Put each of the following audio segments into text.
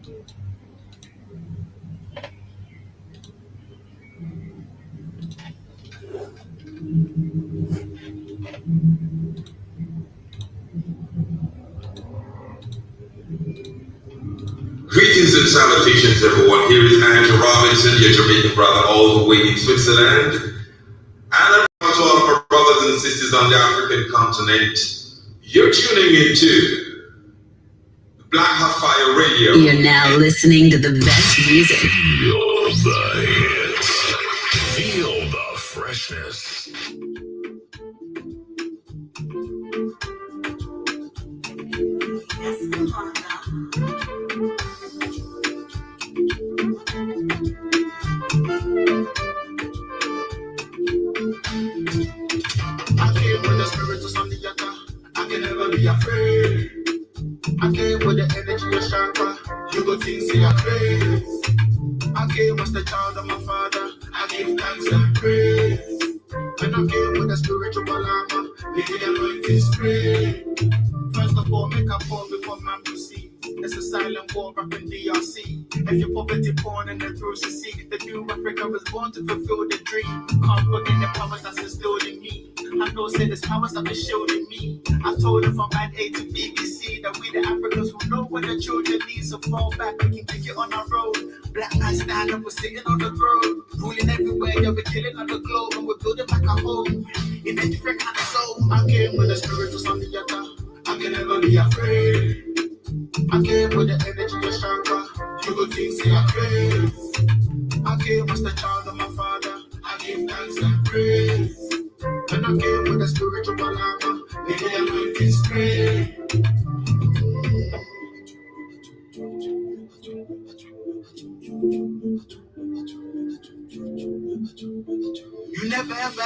Greetings and salutations, everyone. Here is Andrew Robinson, your Jamaican brother, all the way in Switzerland. And I'm to all of our brothers and sisters on the African continent. You're tuning into Black Hot Fire Radio. You're now listening to the best music. Feel the hits. Feel the freshness. I came with the spirit of Sunday Yaka. I can never be afraid. I came with the energy of chakra. You go think say I praise. I came as the child of my father. I give thanks and praise. And I came with the spiritual balama. May the anointing spray. First of all, make a pour before man proceed. It's a silent war up in DRC. If you're poverty born and the throws you seek, the new Africa was born to fulfill the dream. Can't forget the powers that's instilled in me. I know say there's powers that been shown in me. I told them from band A to BBC that we the Africans who know what the children need. So fall back, we can take it on our road. Black man stand up, we're sitting on the throne. Ruling everywhere, yeah, we're killing on the globe. And we're building back our home in a different kind of soul. I came with the spirit of Sunday Yaka. I can never be afraid. I came with the energy of chakra. You go think say I praise. I came as the child of my father. I give thanks and praise. And I came with the spiritual balama. May the anointing spray. You never ever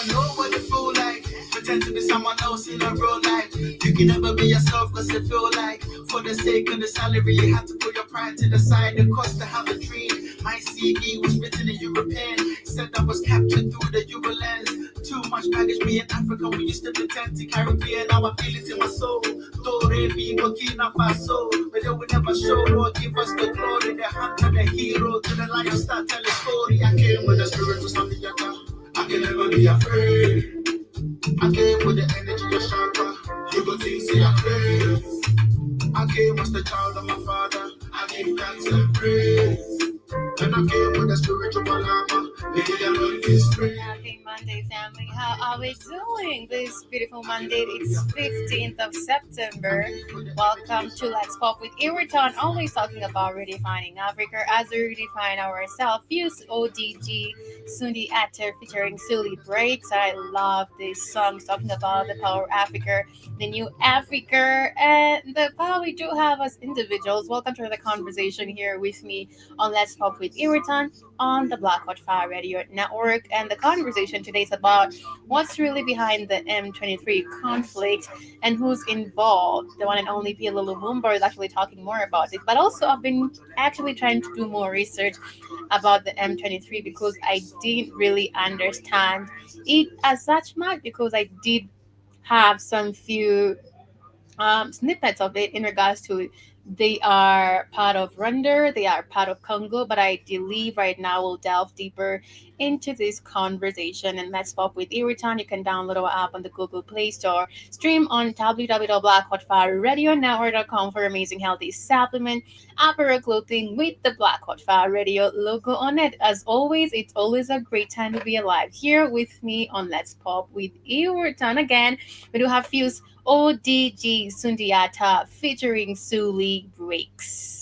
know what it feel like. Pretend to be someone else in a real life. You can never be yourself cause you feel like for the sake of the salary you have to put your pride to the side. The cost to have a dream. My CV was written in European. Said I was captured through the Euro lens. Too much baggage being African. We used to pretend to Caribbean. Now I feel it in my soul. Dore mi Burkina Faso. But they would never show or give us the glory. The hunter, the hero. To the lion start telling story. I came with the spirit of Sunday Yaka. I can never be afraid. I came with the energy of chakra. You go think say I praise. I came as the child of my father. I give thanks and praise. And I came with the spiritual balama. May the anointing spray. Happy Monday, family. How are we doing this beautiful Monday? It's 15th of September. Welcome to Let's Pop with Iwerton. Always talking about redefining Africa as we redefine ourselves. Fuse ODG Sundi Atter featuring Sully Breaks. I love these songs talking about the power of Africa, the new Africa, and the power we do have as individuals. Welcome to the conversation here with me on Let's Pop with Iwerton on the Black Hot Fire Radio Network. And the conversation today is about what's really behind the M23 conflict and who's involved. The one and only PLO Lumumba is actually talking more about it. But also I've been actually trying to do more research about the M23 because I didn't really understand it as such much, because I did have some few snippets of it in regards to they are part of Rwanda, they are part of Congo, but I believe right now we'll delve deeper into this conversation. And Let's Pop with Iwerton. You can download our app on the Google Play Store, stream on www.blackhotfirenetwork.com for amazing healthy supplement, apparel clothing with the Black Hot Fire Radio logo on it. As always, it's always a great time to be alive. Here with me on Let's Pop with Iwerton. Again, we do have Fuse ODG Sundiata featuring Sully Breaks.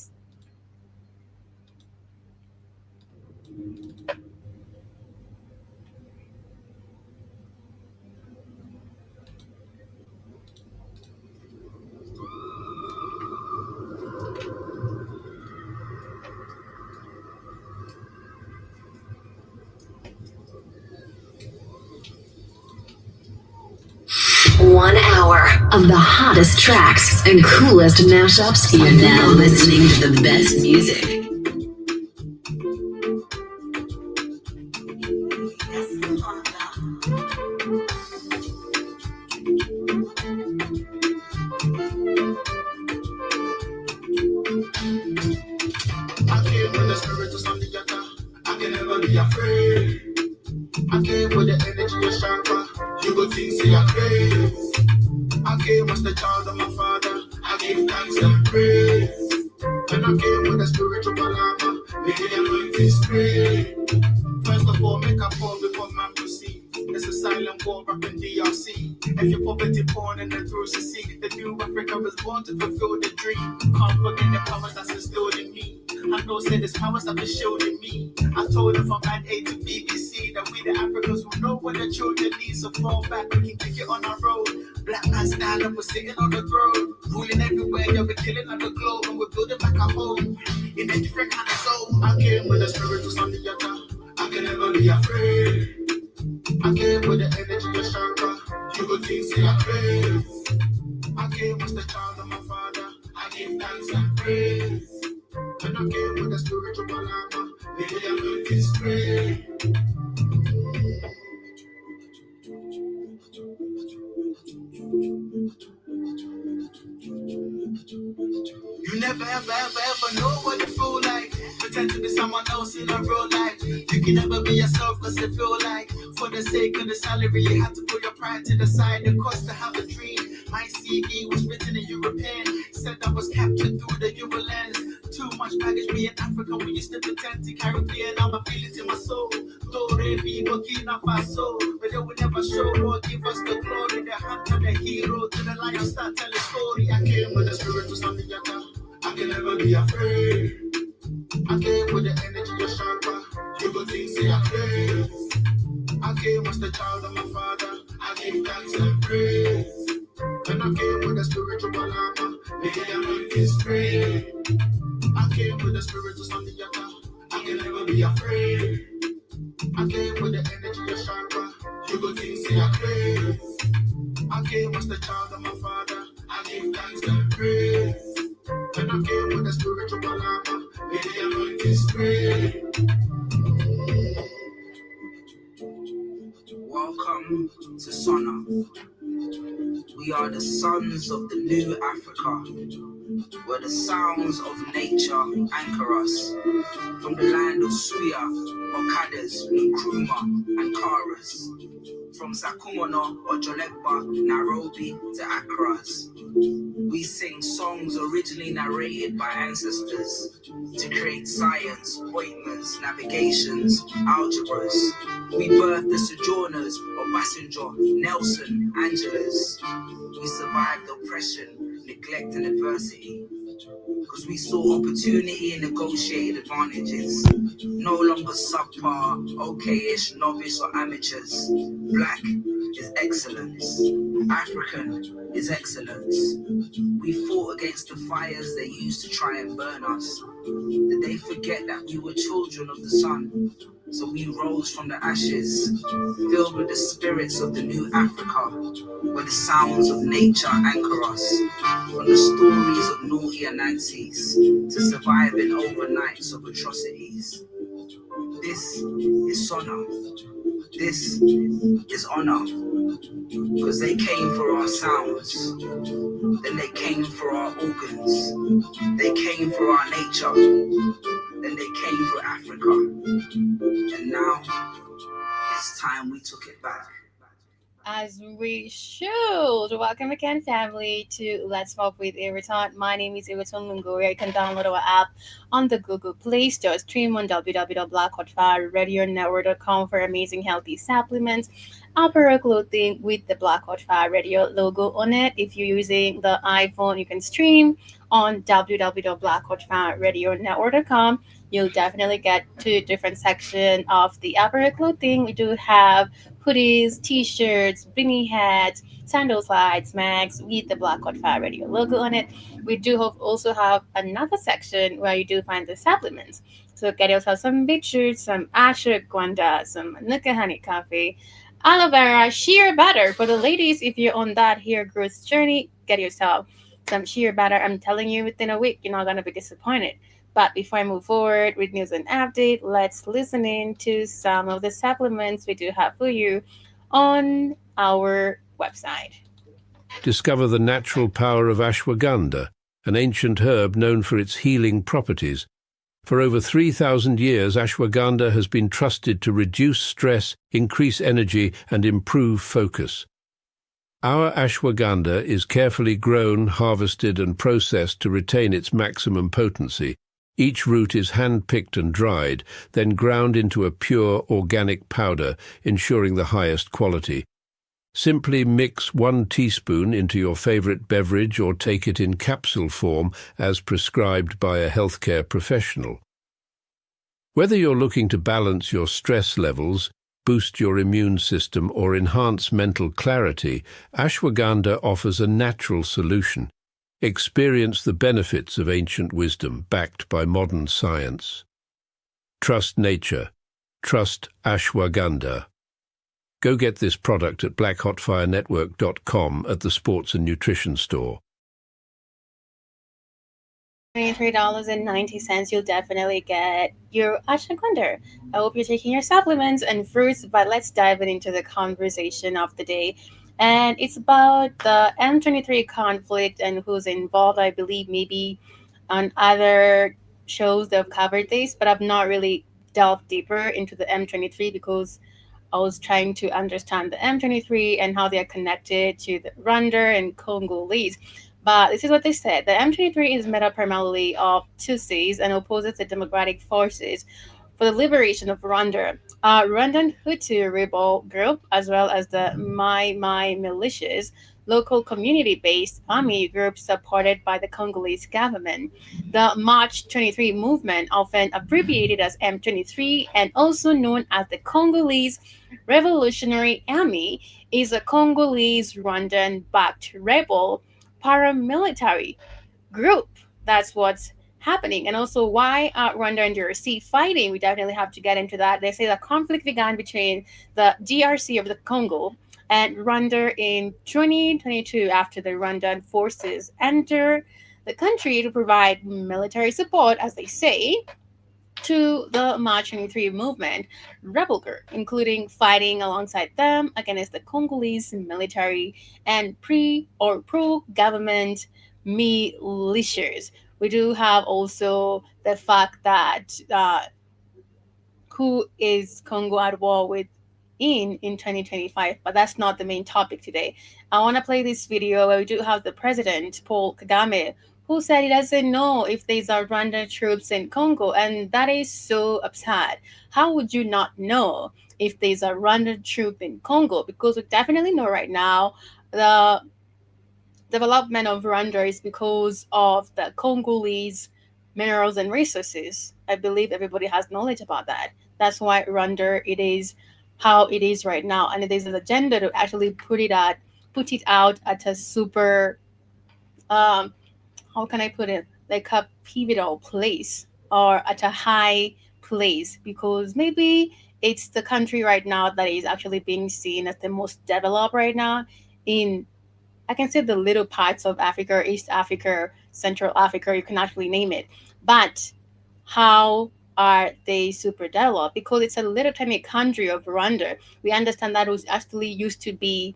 One hour of the hottest tracks and coolest mashups. You're now listening to the best music. with the spirit of Sandiata. I can never be afraid. I came with the energy of chakra. You go think say I'm crazy. I came as the child of my father. I give thanks and praise. And I came with the spiritual palama. May the anointing spray. First of all, make a pour before man proceed. It's a silent war up in DRC. If you're poverty born and the through to see, the new Africa was born to fulfill the dream. Can't forget the powers that's instilled in me. I know say there's powers that been shown in me. I told them from man A to BBC that we the Africans who know what the children need. So fall back, we can kick it on our road. Black man stand up, we're sitting on the throne. Ruling everywhere, yeah, we're killing on the globe. And we're building back our home in a different kind of soul. I came with the spirit of Sandiata. I can never be afraid. I came with the energy of chakra. You go think say I'm crazy. I came as the child of my father. I give thanks and praise. And I came with the spiritual palama. May the anointing spray. You never ever know what it feel like. Pretend to be someone else in a real life. You can never be yourself cause it feel like for the sake of the salary you have to put your pride to the side. The cost to have a dream. My CV was written in European. Said I was captured through the Euro lens. Too much baggage being African when you still pretend to Caribbean. I'm a feeling in my soul. Dore mi Burkina Faso. But they will never show or give us the glory. The hunter, the hero, to the lion start telling story. I came with the spirit of something I can never be afraid. I came with the energy of chakra. You go think say I'm crazy. I came as the child of my father. I give thanks and praise. And I came with the spiritual palama. May the anointing spray. I came with the spirit of Sandiata. I can never be afraid. I came with the energy of chakra. You go think say I'm crazy. I came as the child of my father. I give thanks and praise. And I came with the spiritual palama. May the anointing spray. Welcome to Sona. We are the sons of the new Africa, where the sounds of nature anchor us. From the land of Suya, Okadas, Nkrumah, and Karas. From Sakumono or Jolegba, Nairobi to Accra's. We sing songs originally narrated by ancestors to create science, appointments, navigations, algebras. We birthed the sojourners, Obasanjo, Nelson, Angelas. We survived oppression, neglect, and adversity. Because we saw opportunity and negotiated advantages. No longer subpar, okay-ish, novice, or amateurs. Black is excellence. African is excellence. We fought against the fires they used to try and burn us. Did they forget that we were children of the sun? So we rose from the ashes, filled with the spirits of the new Africa, where the sounds of nature anchor us. From the stories of naughty and Nancy's to surviving overnights of atrocities. This is Sona. This is honor. Because they came for our sounds. Then they came for our organs. They came for our nature. Then they came for Africa. And now it's time we took it back. As we should. Welcome again, family, to Let's Smoke with Iriton. My name is Iriton Lungoria. You can download our app on the Google Play Store. Stream on www.blackhotfirenetwork.com for amazing healthy supplements. Apparel clothing with the Black Hot Fire Radio logo on it. If you're using the iPhone, you can stream on www.blackhotfirenetwork.com. You'll definitely get to different section of the apparel clothing. We do have hoodies, t-shirts, beanie hats, sandal slides, mags with the Black Hot Fire Radio logo on it. We do also have another section where you do find the supplements. So get yourself some beetroot, some ashwagandha, some manuka honey coffee, aloe vera, sheer butter. For the ladies, if you're on that hair growth journey, get yourself some sheer butter. I'm telling you, within a week, you're not going to be disappointed. But before I move forward with news and update, let's listen in to some of the supplements we do have for you on our website. Discover the natural power of ashwagandha, an ancient herb known for its healing properties. For over 3,000 years, ashwagandha has been trusted to reduce stress, increase energy, and improve focus. Our ashwagandha is carefully grown, harvested, and processed to retain its maximum potency. Each root is hand-picked and dried, then ground into a pure organic powder, ensuring the highest quality. Simply mix 1 teaspoon into your favorite beverage or take it in capsule form as prescribed by a healthcare professional. Whether you're looking to balance your stress levels, boost your immune system, or enhance mental clarity, ashwagandha offers a natural solution. Experience the benefits of ancient wisdom backed by modern science. Trust nature. Trust ashwagandha. Go get this product at blackhotfirenetwork.com at the Sports and Nutrition Store. $23.90, you'll definitely get your ashwagandha. I hope you're taking your supplements and fruits, but let's dive into the conversation of the day. And it's about the M23 conflict and who's involved. I believe maybe on other shows they've covered this, but I've not really delved deeper into the M23 because I was trying to understand the M23 and how they are connected to the Rwanda and Congolese. But this is what they said. The M23 is made up primarily of Tutsis and opposes the Democratic Forces for the Liberation of Rwanda, a Rwandan Hutu rebel group, as well as the Mai Mai militias, local community-based army groups supported by the Congolese government. The March 23 movement, often abbreviated as M23 and also known as the Congolese Revolutionary Army, is a Congolese Rwandan-backed rebel paramilitary group. That's what's happening. And also why Rwanda and DRC fighting, we definitely have to get into that. They say the conflict began between the DRC of the Congo and Rwanda in 2022 after the Rwandan forces entered the country to provide military support, as they say, to the March 23 movement rebel group, including fighting alongside them against the Congolese military and pro-government militias. We do have also the fact that who is Congo at war with in 2025, but that's not the main topic today. I want to play this video where we do have the president, Paul Kagame, who said he doesn't know if there's are Rwandan troops in Congo, and that is so absurd. How would you not know if there's a Rwandan troop in Congo? Because we definitely know right now the development of Rwanda is because of the Congolese minerals and resources. I believe everybody has knowledge about that. That's why Rwanda it is how it is right now, and it is an agenda to actually put it out at a super how can I put it, like a pivotal place or at a high place, because maybe it's the country right now that is actually being seen as the most developed right now in, I can say, the little parts of Africa, East Africa, Central Africa, you can actually name it. But how are they super developed? Because it's a little tiny country of Rwanda. We understand that it was actually used to be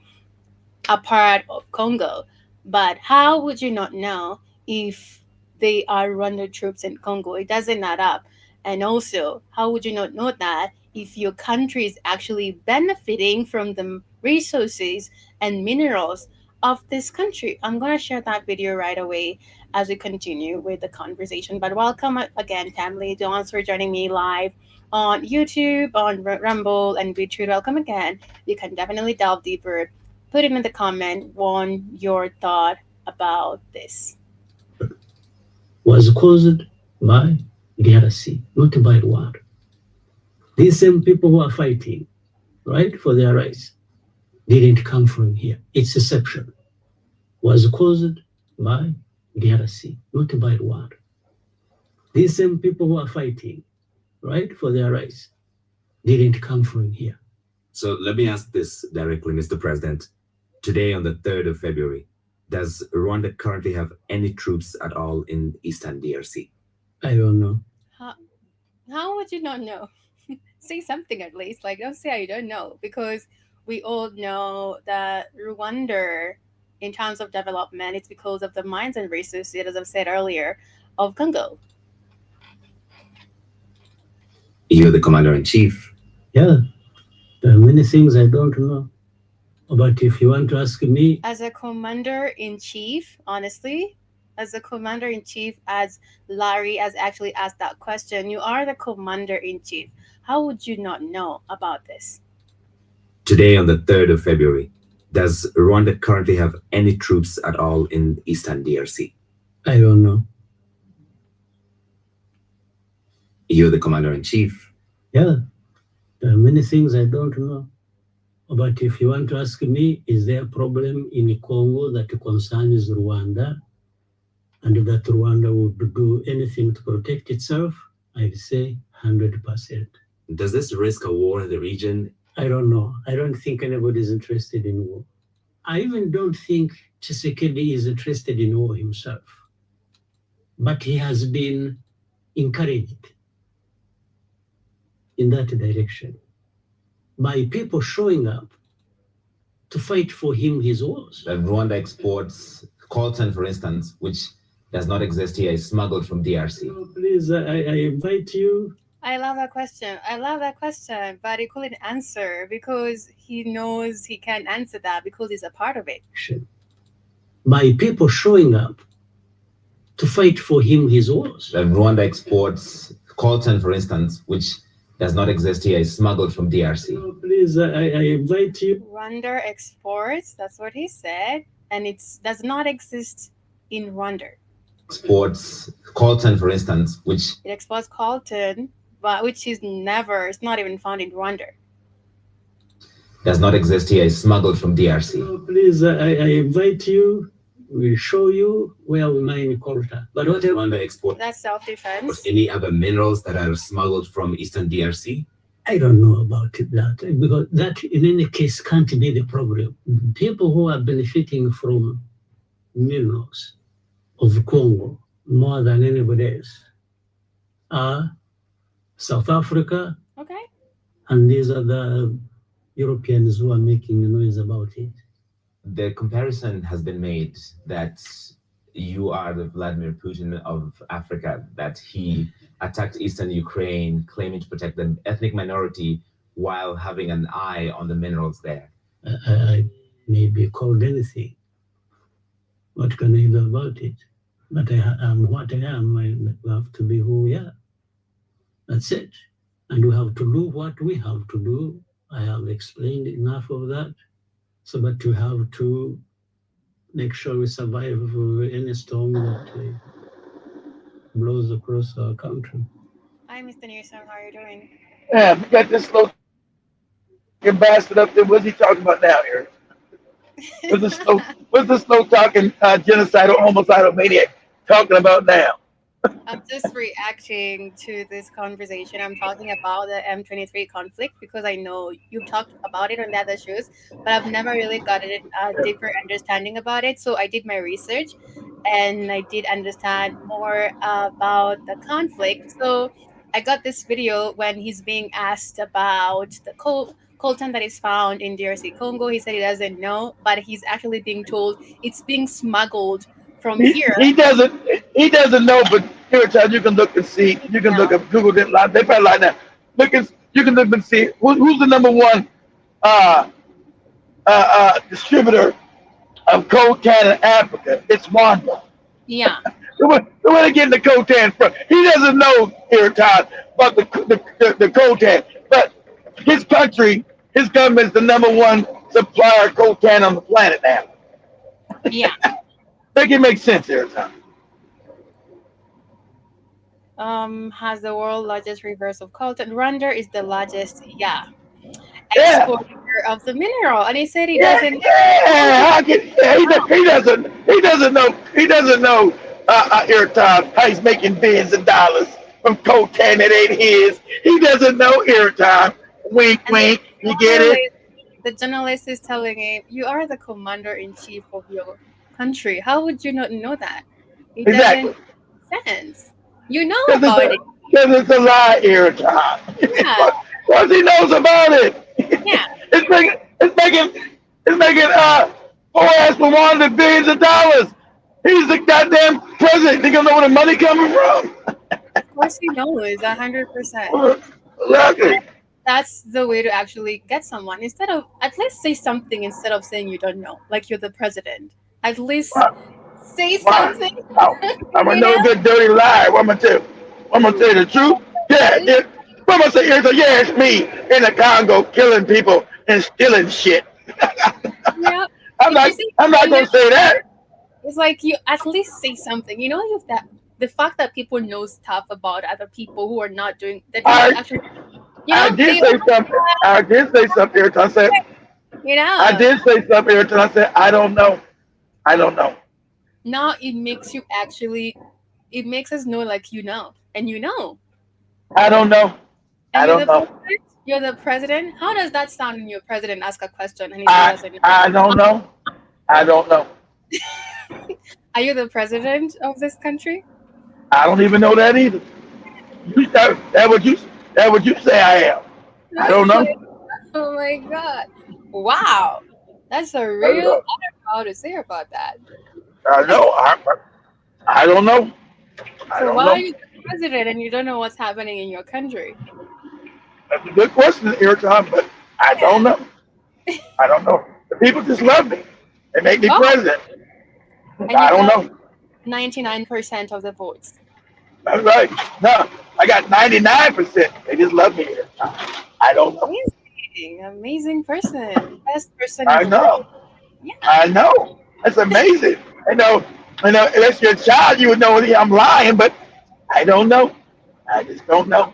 a part of Congo. But how would you not know if they are Rwanda troops in Congo? It doesn't add up. And also, how would you not know that if your country is actually benefiting from the resources and minerals of this country? I'm going to share that video right away as we continue with the conversation. But welcome again, family. The ones who are joining me live on YouTube, on Rumble, and BitChute, welcome again. You can definitely delve deeper. Put it in the comment on your thought about this. Was caused by DRC, not by Rwanda. These same people who are fighting, right, for their rights, didn't come from here. It's exception. Was caused by DRC, not by Rwanda. These same people who are fighting, right, for their rights, didn't come from here. So let me ask this directly, Mr. President. Today, on the 3rd of February, does Rwanda currently have any troops at all in Eastern DRC? I don't know. How would you not know? Say something at least. Like, don't say you don't know, because we all know that Rwanda, in terms of development, it's because of the mines and resources, as I've said earlier, of Congo. You're the commander-in-chief. Yeah, there are many things I don't know. But if you want to ask me, As a commander-in-chief, honestly, as a commander-in-chief, as Larry has actually asked that question, you are the commander-in-chief. How would you not know about this? Today, on the 3rd of February, does Rwanda currently have any troops at all in Eastern DRC? I don't know. You're the commander-in-chief. Yeah, there are many things I don't know. But if you want to ask me, is there a problem in Congo that concerns Rwanda and that Rwanda would do anything to protect itself? I'd say 100%. Does this risk a war in the region? I don't know. I don't think anybody is interested in war. I even don't think Tshisekedi is interested in war himself. But he has been encouraged in that direction by people showing up to fight for him his wars. Rwanda exports coltan, for instance, which does not exist here, is smuggled from DRC. So please, I invite you. I love that question. But he couldn't answer because he knows he can't answer that because he's a part of it. By people showing up to fight for him his wars. Rwanda exports coltan, for instance, which does not exist here, is smuggled from DRC. So please, I invite you. Rwanda exports, that's what he said, and it does not exist in Rwanda. Exports coltan, for instance, which it exports coltan, but which is it's not even found in Rwanda. Does not exist here, is smuggled from DRC. So please, I invite you. We'll show you where we mine coltan. But what Rwanda export? That's self-defense. Any other minerals that are smuggled from Eastern DRC? I don't know about that, because that in any case can't be the problem. People who are benefiting from minerals of Congo more than anybody else are South Africa, okay, and these are the Europeans who are making a noise about it. The comparison has been made that you are the Vladimir Putin of Africa, that he attacked Eastern Ukraine, claiming to protect the ethnic minority while having an eye on the minerals there. I may be called anything. What can I do about it? But I am what I am. We have to be who we are. That's it. And we have to do what we have to do. I have explained enough of that. So, but we have to make sure we survive any storm that blows across our country. Hi, Mr. Newsom. How are you doing? Yeah, we got this little bastard up there. What's he talking about now here? What's the slow talking genocidal, homicidal maniac talking about now? I'm just reacting to this conversation. I'm talking about the M23 conflict because I know you've talked about it on the other shows, but I've never really gotten a deeper understanding about it. So I did my research and I did understand more about the conflict. So I got this video when he's being asked about the coltan that is found in DRC Congo. He said he doesn't know, but he's actually being told it's being smuggled from here. He doesn't know, but here time you can look and see. You can look up Google it. They probably like that. You can look and see who's the number one distributor of coltan in Africa. It's Rwanda. Yeah. Where they getting the coltan from? He doesn't know here time about the coltan, but his country, his government is the number one supplier of coltan on the planet now. Yeah. Make it make sense here, Tom. Has the world's largest reverse of coltan. Rwanda is the largest, exporter of the mineral, and he said he doesn't. Yeah, he doesn't know. He doesn't know. Here, Tom, how he's making billions of dollars from coltan that ain't his. He doesn't know. Here, Tom. Wink, wink. You get it? The journalist is telling him, "You are the commander-in-chief of your country. How would you not know that?" It doesn't make sense. You know about it. Because it's a lie, here, Tom. Yeah. Because he knows about it. Yeah. It's making poor ass Rwanda billions of dollars. He's the goddamn president. He gonna know where the money coming from. Of course he knows, 100%. Exactly. That's the way to actually get someone. Instead of at least say something instead of saying you don't know, like you're the president. At least Why? say Why? something, I'm, I'm a you no know? good dirty lie. What I'm gonna tell you? I'm gonna tell you the truth. Yeah, it. What I'm gonna say is, yeah, it's me in the Congo killing people and stealing shit. Yeah. I'm If you not. say I'm not China, gonna say that. it's like you at least say something. You know, you that the fact that people know stuff about other people who are not doing, they don't I actually, I did they say don't, something. I did say something every time. I said I know. did say something every time. I said I don't know. I don't know. Now it makes you actually, it makes us know like you know, and you know, I don't know. and I you're don't the know. president. You're the president. How does that sound when your president ask a question and he still I doesn't know? I don't know. I don't know. Are you the president of this country? I don't even know that either. That what you say I am. I don't know. Oh my god! Wow, that's a I don't real. I don't know. know how to say about that. I know. I don't know. I So don't why are know. you the president and you don't know what's happening in your country? That's a good question here, Tom, but I don't Yeah. know. I don't know. The people just love me. They make me Oh, president. and I you don't got know. 99% of the votes. That's right. No, I got 99%. They just love me here. I don't know. Amazing, amazing person, best person in I the world. know. Yeah. I know. That's amazing. Unless you're a child, you would know I'm lying, but I don't know. I just don't know.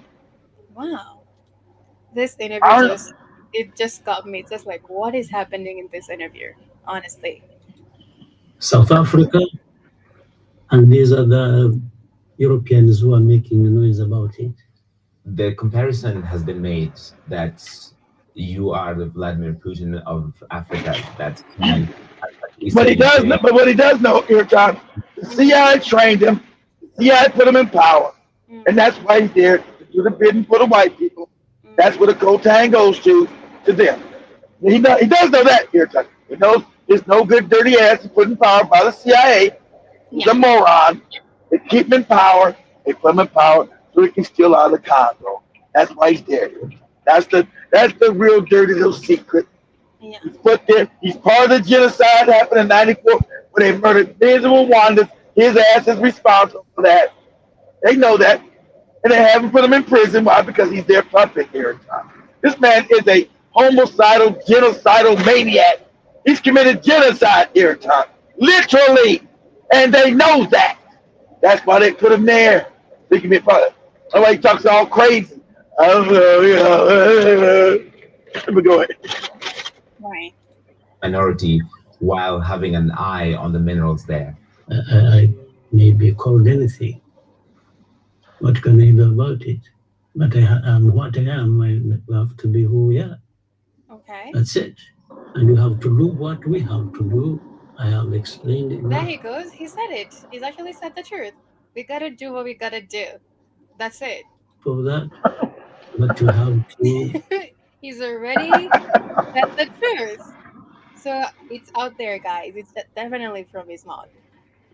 Wow. This interview I don't know. just, it just got me. It's just like, what is happening in this interview? Honestly. South Africa, and these are the Europeans who are making a noise about it. The comparison has been made that you are the Vladimir Putin of Africa, that he attacked But Eastern he does know, Ukraine. but what he does know, Irton, the Mm-hmm. CIA trained him, the CIA put him in power, and Mm-hmm. that's why he's there to do the bidding for the white people. That's Mm-hmm. where the Cotan goes to them. He does know that, Irton. He knows there's no good dirty ass put in power by the CIA. He's Yeah. a moron. They keep him in power. They put him in power so he can steal out of the Congo. That's why he's there. That's the real dirty little secret. Yeah. He's put there. He's part of the genocide that happened in '94 where they murdered millions of Rwandans. His ass is responsible for that. They know that. And they haven't put him in prison. Why? Because he's their puppet here in time. This man is a homicidal, genocidal maniac. He's committed genocide here in time. Literally. And they know that. That's why they put him there. They can be part. That's why he talks all crazy. Let me go ahead. Right. Minority while having an eye on the minerals there. I may be called anything. What can I do about it? But I am what I am. I have to be who we are. Okay. That's it. And you have to do what we have to do. I have explained it There enough he goes. He said it. He's actually said the truth. We gotta do what we gotta do. That's it. for that. But you have to He's already said the truth. So it's out there, guys. It's definitely from his mouth.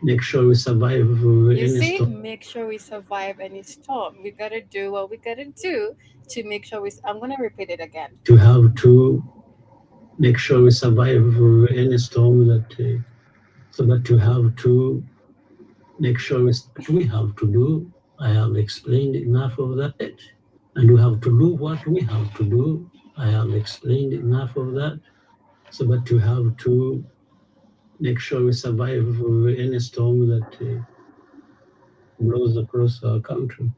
make sure we survive You any see, storm. make sure we survive any storm. We gotta do what we gotta do to make sure we. I'm gonna repeat it again. You have to make sure we survive any storm so that you have to make sure what we have to do. I have explained enough of that. And we have to do what we have to do. I have explained enough of that. So that you have to make sure we survive any storm that blows across our country.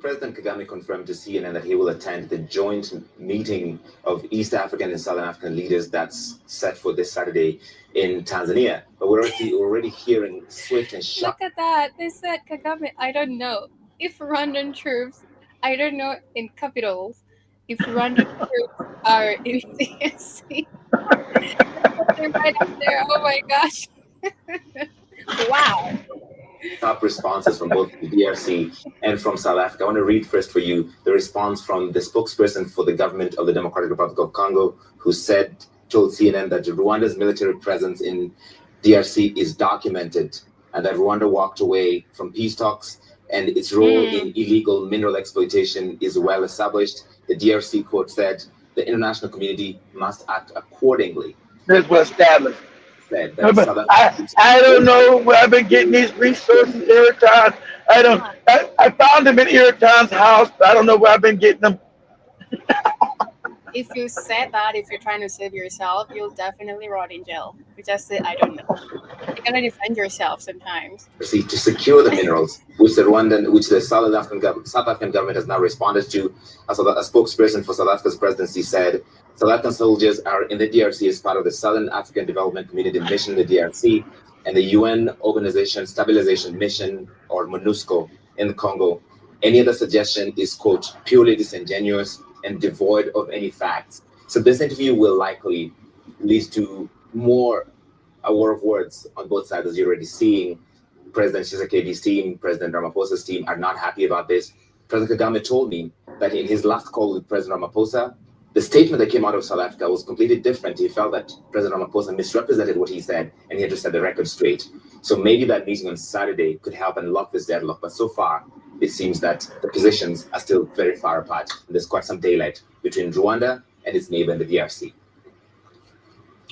President Kagame confirmed to CNN that he will attend the joint meeting of East African and Southern African leaders that's set for this Saturday in Tanzania. But we're already hearing swift and sharp. Look at that. They said Kagame. I don't know if Rwandan troops. I don't know in capitals if Rwandan troops are in CSC. They're right up there. Oh my gosh. Wow. Top responses from both the DRC and from South Africa. I want to read first for you the response from the spokesperson for the government of the Democratic Republic of Congo, who told CNN that Rwanda's military presence in DRC is documented and that Rwanda walked away from peace talks and its role in illegal mineral exploitation is well established. The DRC court said the international community must act accordingly. That's well established. Said that Southern I don't know where I've been getting these resources, Iraton. I found them in Iraton's house, but I don't know where I've been getting them. If you said that, if you're trying to save yourself, you'll definitely rot in jail. You just say, I don't know. You gotta defend yourself sometimes. To secure the minerals, which the South African government has now responded to. A spokesperson for South Africa's presidency said South African soldiers are in the DRC as part of the Southern African Development Community Mission in the DRC and the UN Organization Stabilization Mission, or MONUSCO, in the Congo. Any other suggestion is, quote, purely disingenuous and devoid of any facts. So this interview will likely lead to more a war of words on both sides, as you're already seeing. President Tshisekedi's team, President Ramaphosa's team are not happy about this. President Kagame told me that in his last call with President Ramaphosa, the statement that came out of South Africa was completely different. He felt that President Ramaphosa misrepresented what he said, and he had to set the record straight. So maybe that meeting on Saturday could help unlock this deadlock. But so far, it seems that the positions are still very far apart. There's quite some daylight between Rwanda and its neighbor in the DRC.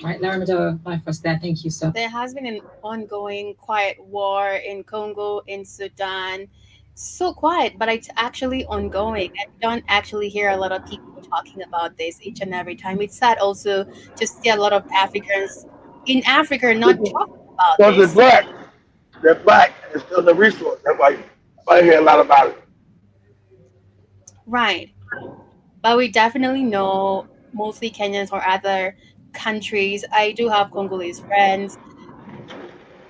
All right, Laramado, bye for that. Thank you, sir. There has been an ongoing quiet war in Congo, in Sudan. So quiet, but it's actually ongoing. I don't actually hear a lot of people talking about this each and every time. It's sad also to see a lot of Africans in Africa not talking about Because this. they're black. They're black. It's still the resource. That's why I hear a lot about it. Right. But we definitely know mostly Kenyans or other countries. I do have Congolese friends.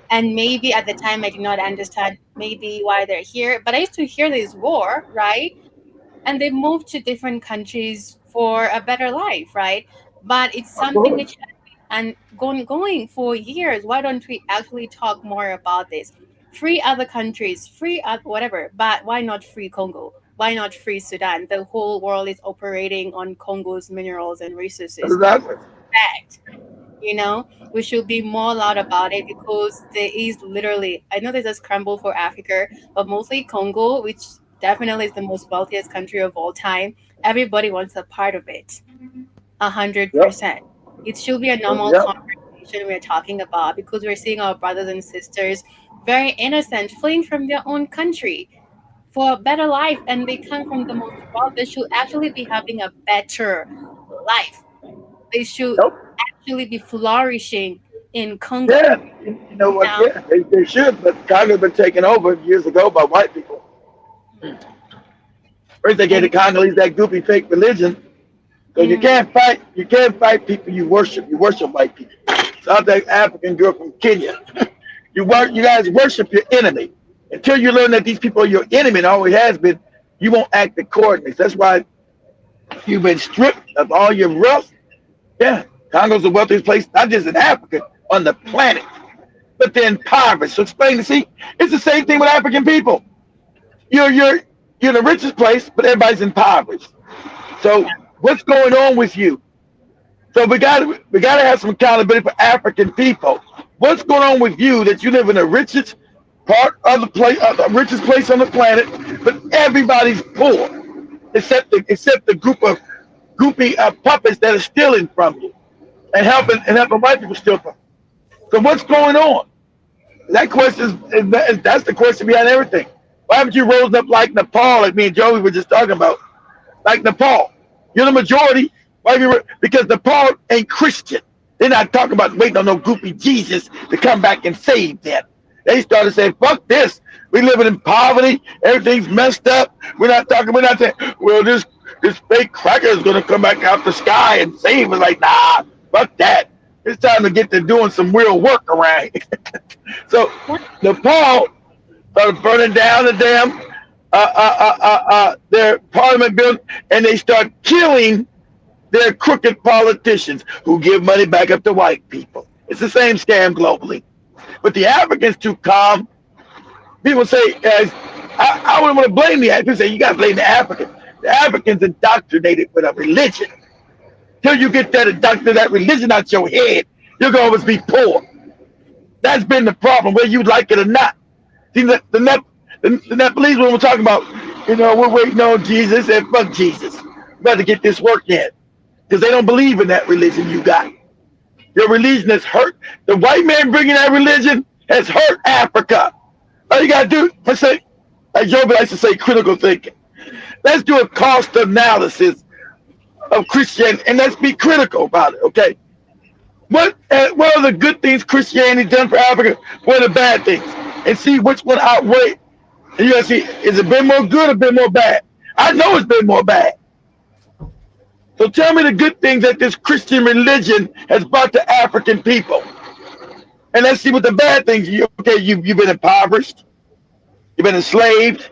And maybe at the time I did not understand maybe why they're here. But I used to hear this war, right? And they moved to different countries for a better life, right? But it's something which has been going for years. Why don't we actually talk more about this? Free other countries, free whatever, but why not free Congo? Why not free Sudan? The whole world is operating on Congo's minerals and resources. Exactly. Fact. You know, we should be more loud about it because there is literally, I know there's a scramble for Africa, but mostly Congo, which definitely is the most wealthiest country of all time. Everybody wants a part of it. 100%. It should be a normal conversation we're talking about because we're seeing our brothers and sisters very innocent, fleeing from their own country for a better life, and they come from the most wealth. They should actually be having a better life. They should actually be flourishing in Congo. Yeah, you know what? Yeah, they should, but Congo's been taken over years ago by white people. First, they gave the Congolese that goofy fake religion. So you can't fight people you worship. You worship white people. South African girl from Kenya. You guys worship your enemy. Until you learn that these people are your enemy and always has been, you won't act accordingly. That's why you've been stripped of all your wealth. Yeah, Congo's the wealthiest place, not just in Africa, on the planet. But they're impoverished. So explain to see, it's the same thing with African people. You're the richest place, but everybody's impoverished. So what's going on with you? So we gotta have some accountability for African people. What's going on with you that you live in the richest part of the place, the richest place on the planet, but everybody's poor, except the group of goopy puppets that are stealing from you and helping white people steal from you. So what's going on? That question that's the question behind everything. Why haven't you rose up like Nepal, like me and Joey were just talking about? Like Nepal. You're the majority. Because Nepal ain't Christian. They're not talking about waiting on no goopy Jesus to come back and save them. They started saying, fuck this. We living in poverty. Everything's messed up. We're not saying, well, this fake cracker is going to come back out the sky and save us. Like, nah, fuck that. It's time to get to doing some real work around here. So Nepal started burning down the damn their parliament building, and they start killing their crooked politicians who give money back up to white people. It's the same scam globally. But the Africans too calm. People say, I wouldn't want to blame the Africans. People say, you got to blame the Africans. The Africans indoctrinated with a religion. Till you get that religion out your head, you're going to always be poor. That's been the problem, whether you like it or not. See, the The Nepalese when we're talking about, we're waiting on Jesus. They said, fuck Jesus. We got to get this work in. Because they don't believe in that religion you got. Your religion has hurt. The white man bringing that religion has hurt Africa. All you got to do, let's say, like Joe likes to say, critical thinking. Let's do a cost analysis of Christianity, and let's be critical about it, okay? What are the good things Christianity done for Africa? What are the bad things? And see which one outweigh. And you gotta see, is it been more good or been more bad? I know it's been more bad. So tell me the good things that this Christian religion has brought to African people. And let's see what the bad things. You've been impoverished, you've been enslaved,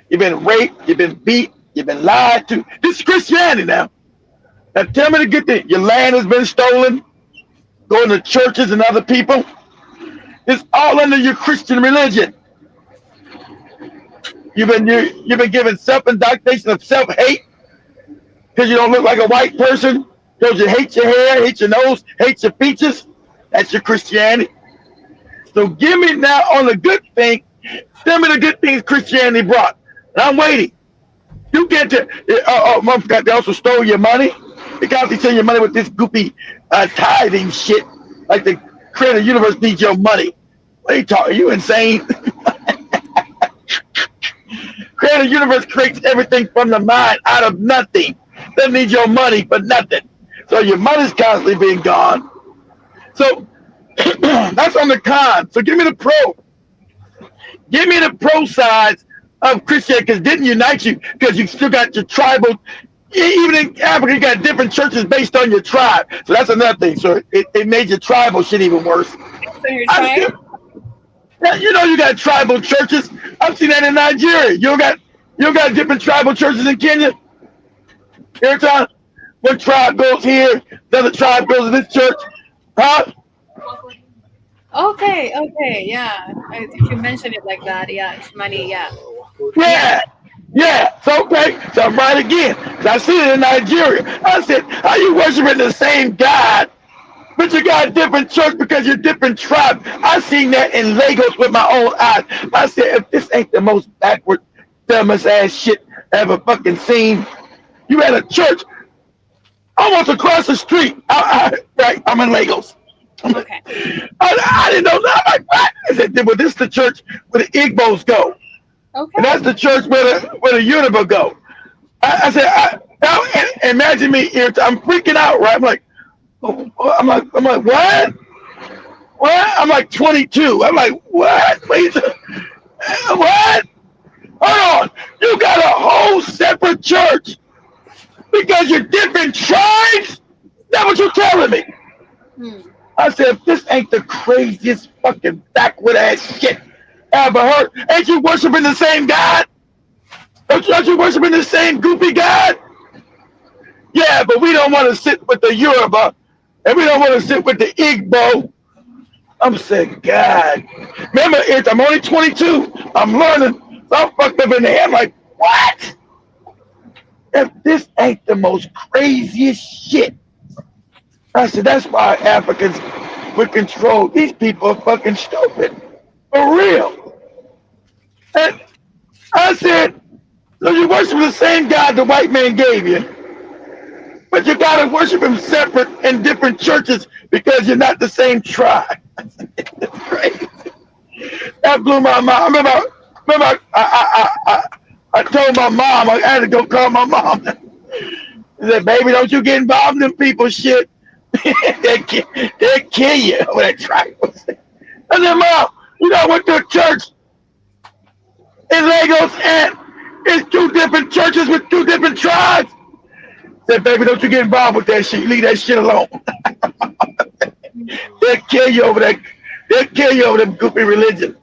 you've been raped, you've been beat, you've been lied to. This is Christianity now. Now tell me the good thing. Your land has been stolen, going to churches and other people. It's all under your Christian religion. You've been given self-indoctrination of self-hate because you don't look like a white person, because you hate your hair, hate your nose, hate your features. That's your Christianity. So give me now on the good thing. Tell me the good things Christianity brought. And I'm waiting. You get to. They also stole your money. They constantly send your money with this goopy tithing shit. Like the creator of the universe needs your money. What are you talking? Are you insane? Creator of the universe creates everything from the mind out of nothing. Doesn't need your money for nothing. So your money's constantly being gone. So that's on the con. So give me the pro. Give me the pro sides of Christianity, because it didn't unite you, because you still got your tribal. Even in Africa, you got different churches based on your tribe. So that's another thing. So it made your tribal shit even worse. So your tribe? You got tribal churches. I've seen that in Nigeria. You don't got different tribal churches in Kenya. Every time one tribe goes here, the other tribe goes to this church. Huh? Okay, yeah. If you mention it like that, yeah, it's money, yeah. Yeah, so okay. So I'm right again. So I see it in Nigeria. I said, how you worshiping the same God, but you got a different church because you're different tribe? I seen that in Lagos with my own eyes. I said, if this ain't the most backward, dumbest ass shit I ever fucking seen. You had a church almost across the street. Right, I'm in Lagos. Okay. I didn't know. I'm like, what? I said, well, this is the church where the Igbos go. Okay. And that's the church where the Yoruba go. I said, now imagine me here. I'm freaking out, right? I'm like, what? What? I'm like 22. I'm like, what? Wait, what? Hold on. You got a whole separate church because you're different tribes? That's what you're telling me. I said, if this ain't the craziest fucking backward ass shit I ever heard, ain't you worshiping the same God? Aren't you worshiping the same goofy God? Yeah, but we don't want to sit with the Yoruba, and we don't want to sit with the Igbo. I'm saying, God. Remember, I'm only 22. I'm learning. So I'm fucked up in the head. I'm like, what? If this ain't the most craziest shit. I said, that's why Africans would control. These people are fucking stupid. For real. And I said, so you worship the same God the white man gave you, but you gotta worship him separate in different churches because you're not the same tribe. It's crazy. That blew my mind. Remember I told my mom, I had to go call my mom. I said, baby, don't you get involved in them people's shit. They'll kill you over that tribe. I said, Mom, I went to a church in Lagos and it's two different churches with two different tribes. I said, baby, don't you get involved with that shit. You leave that shit alone. They'll kill you over that. They'll kill you over them goofy religions.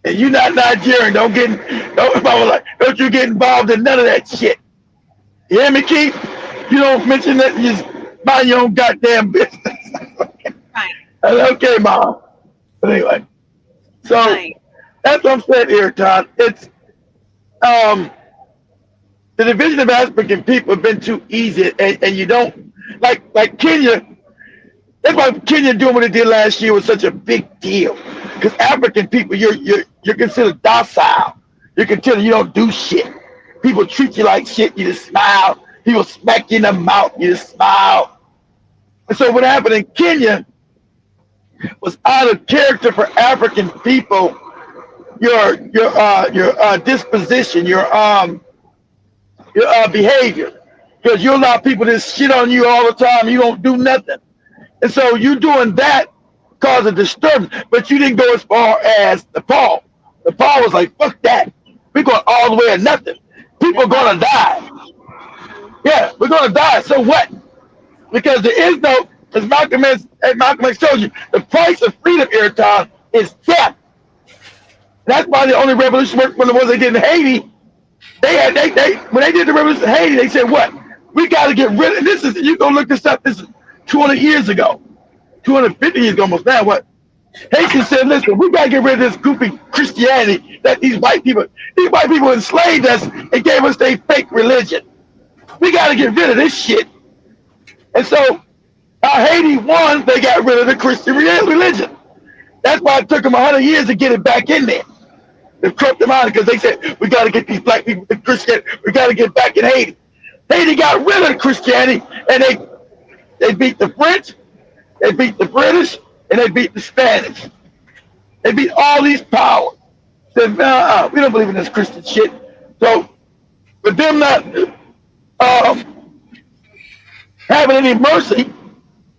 And you not Nigerian. Don't you get involved in none of that shit. You hear me, Keith? You don't mention that. You just mind your own goddamn business. Fine. Okay, Mom. But anyway, so that's what I'm saying here, Todd. It's the division of African people have been too easy, and you don't like Kenya. That's why Kenya doing what it did last year was such a big deal, because African people, You're considered docile. You're considered you don't do shit. People treat you like shit. You just smile. People smack you in the mouth. You just smile. And so what happened in Kenya was out of character for African people. Your disposition, your behavior, because you allow people to shit on you all the time. You don't do nothing, and so you doing that caused a disturbance. But you didn't go as far as Nepal. Nepal was like, fuck that. We're going all the way or nothing. People are gonna die. Yeah, we're gonna die. So what? Because there is no, as Malcolm X told you, the price of freedom, Irritan, is death. That's why the only revolution worked when the ones they did in Haiti. They when they did the revolution in Haiti, they said what? We got to get rid of this. Is you go look this up. This is 200 years ago, 250 years ago almost now. What Haitians said? Listen, we got to get rid of this goofy Christianity that these white people enslaved us and gave us their fake religion. We got to get rid of this shit. And so Haiti won. They got rid of the Christian religion. That's why it took them 100 years to get it back in there. They crept them out because they said, we got to get these black people to Christianity. We got to get back in Haiti. Haiti got rid of Christianity, and they beat the French, they beat the British, and they beat the Spanish. They beat all these powers. Said, we don't believe in this Christian shit. So, with them not having any mercy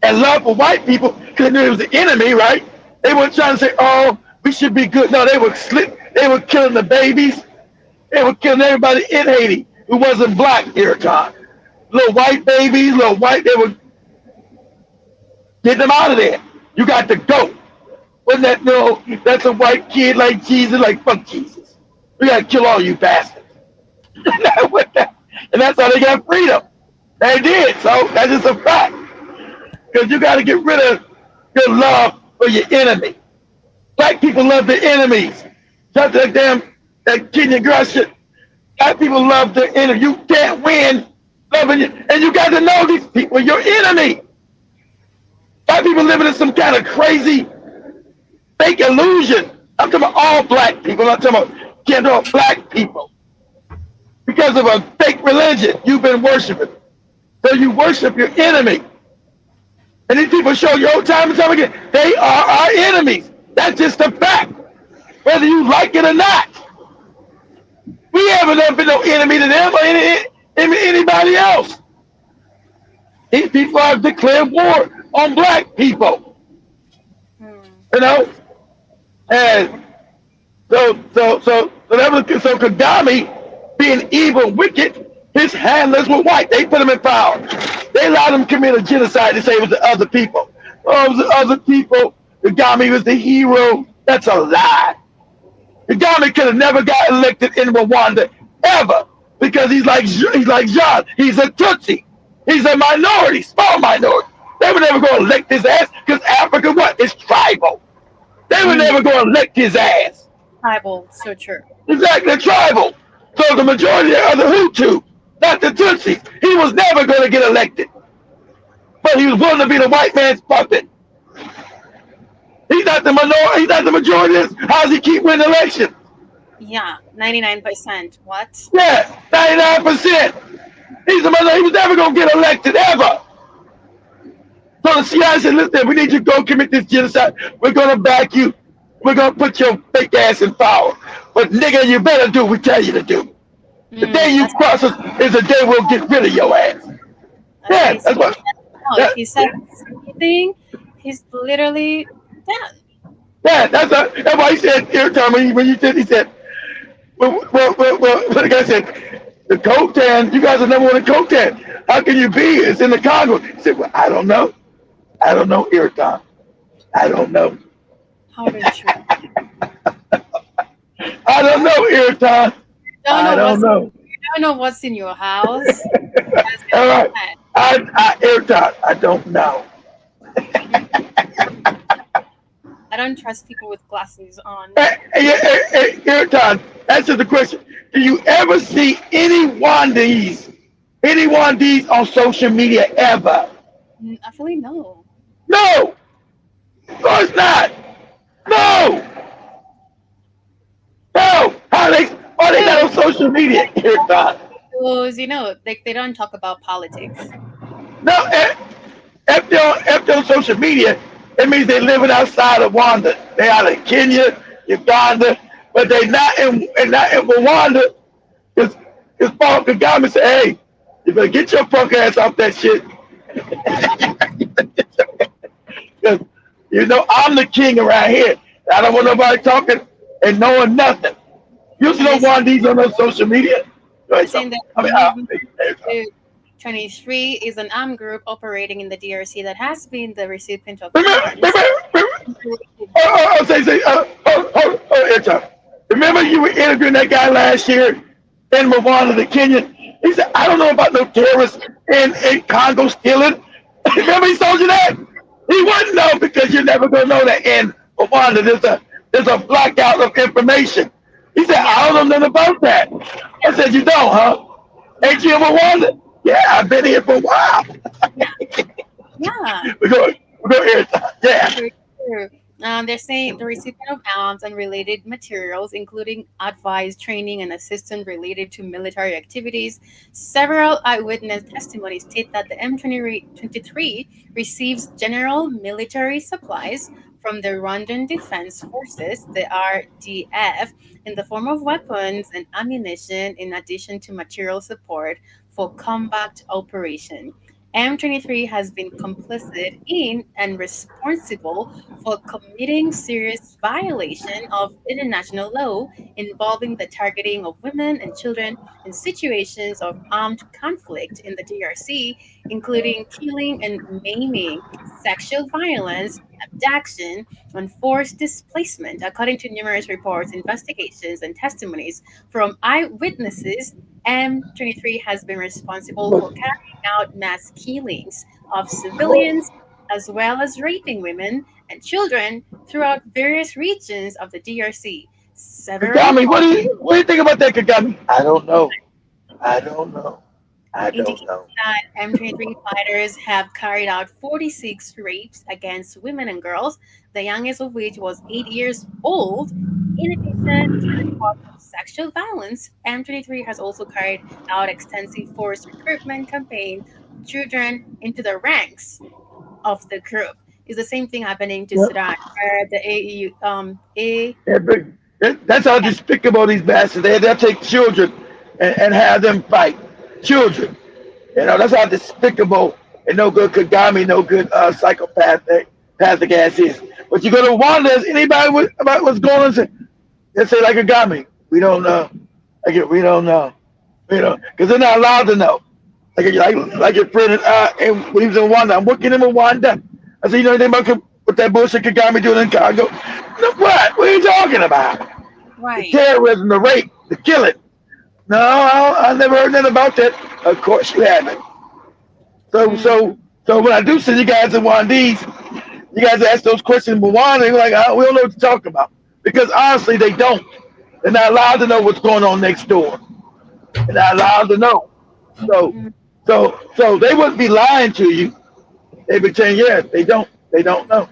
and love for white people, because they knew it was the enemy, right? They weren't trying to say, oh, we should be good. No, they were killing the babies. They were killing everybody in Haiti who wasn't black, Irritan. Little white babies, they were getting them out of there. You got to go. Wasn't that, no, that's a white kid like Jesus, like fuck Jesus. We got to kill all you bastards. And that's how they got freedom. They did, so that's just a fact. Because you got to get rid of your love for your enemy. Black people love their enemies. Just like that Kenyan girl shit. Black people love their enemy. You can't win loving you. And you got to know these people are your enemy. Black people living in some kind of crazy fake illusion. I'm talking about all black people. I'm talking about black people. Because of a fake religion you've been worshiping. So you worship your enemy. And these people show you all time and time again, they are our enemies. That's just a fact, whether you like it or not. We haven't been no enemy to them or anybody else. These people have declared war on black people. You know? And so Kagame, being evil, wicked, his handlers were white. They put him in power. They allowed him to commit a genocide to say it was the other people. Oh, it was the other people. Kagame was the hero. That's a lie. Kagame could have never got elected in Rwanda ever because he's like John. He's a Tutsi. He's a minority, small minority. They would never go elect his ass because Africa, what? It's tribal. They would never go elect his ass. Tribal, so true. Exactly, tribal. So the majority are the Hutu, not the Tutsis. He was never going to get elected. But he was willing to be the white man's puppet. He's not the minority. He's not the majority. How does he keep winning elections? Yeah, 99%. What? Yeah, 99%. He's the minority. He was never going to get elected, ever. So the CIA said, listen, we need you to go commit this genocide. We're going to back you. We're going to put your fake ass in power. But nigga, you better do what we tell you to do. The day you cross us is the day we'll get rid of your ass. Yeah, that's what. If he says anything, he's literally dead. Yeah, that's why he said every time when you said, he said, well, the guy said, the coltan, you guys are number one in coltan. How can you be? It's in the Congo. He said, well, I don't know. I don't know, Irritan. I don't know. How did you? I don't know, Irritan. I don't know. You don't know what's in your house. All right. Irritan, I don't know. I don't trust people with glasses on. Hey, Irritan, answer the question. Do you ever see any Wandis on social media ever? Actually, no. No! Of course not! No! social media, Airtime. Because, like they don't talk about politics. No, if they're on social media, it means they're living outside of Rwanda. They out in Kenya, Uganda, but they not in Rwanda. Because Paul Kagame said, hey, you better get your punk ass off that shit. Because, I'm the king around here. I don't want nobody talking and knowing nothing. You see And no Rwandese on no social media? they're Right, so, saying that I mean, movement 23 is an armed group operating in the DRC that has been the recipient of funds. Airtime. Remember you were interviewing that guy last year in Rwanda, the Kenyan? He said, I don't know about no terrorists in Congo stealing. Remember he told you that? He wouldn't know because you're never going to know that in Rwanda. There's a blackout of information. He said, Yeah, I don't know nothing about that. I said, you don't, huh? Ain't you in Rwanda? Yeah, I've been here for a while. yeah, yeah. We're going Airtime. Yeah. Very true. They're saying the recipient of arms and related materials, including advice, training, and assistance related to military activities. Several eyewitness testimonies state that the M23 receives general military supplies from the Rwandan Defense Forces, the RDF, in the form of weapons and ammunition, in addition to material support for combat operation. M23 has been complicit in and responsible for committing serious violation of international law involving the targeting of women and children in situations of armed conflict in the DRC, including killing and maiming, sexual violence, abduction, and forced displacement. According to numerous reports, investigations, and testimonies from eyewitnesses, M23 has been responsible for carrying out mass killings of civilians as well as raping women and children throughout various regions of the DRC. Several Kagami, reports what do you think about that, Kagami? I don't know. I don't know. I don't indicate know. that M23 fighters have carried out 46 rapes against women and girls, the youngest of which was 8 years old. In addition to reports of sexual violence, M23 has also carried out extensive forced recruitment campaign of children into the ranks of the group. It's the same thing happening to Yep. Sudan, where the A Yeah, that's how despicable these bastards. They'll take children and have them fight. Children. That's how despicable and no good Kagami, no good psychopathic ass is. But you go to Rwanda, is anybody about what's going on? They say like Kagami, we don't know. We don't know. Because they're not allowed to know. Like your friend and when he was in Rwanda, I'm working in Rwanda. I said, you know anything about what that bullshit Kagami doing in Congo? No, what? What are you talking about? The right. terrorism, the rape, the killing. No, I never heard nothing about that. Of course you haven't. So Mm. so so when I do send you guys to Rwandese, you guys ask those questions in Rwanda, you're like, we don't know what to talk about. Because honestly, they don't. They're not allowed to know what's going on next door. They're not allowed to know. So Mm. so they wouldn't be lying to you. They would saying, yes, they don't know.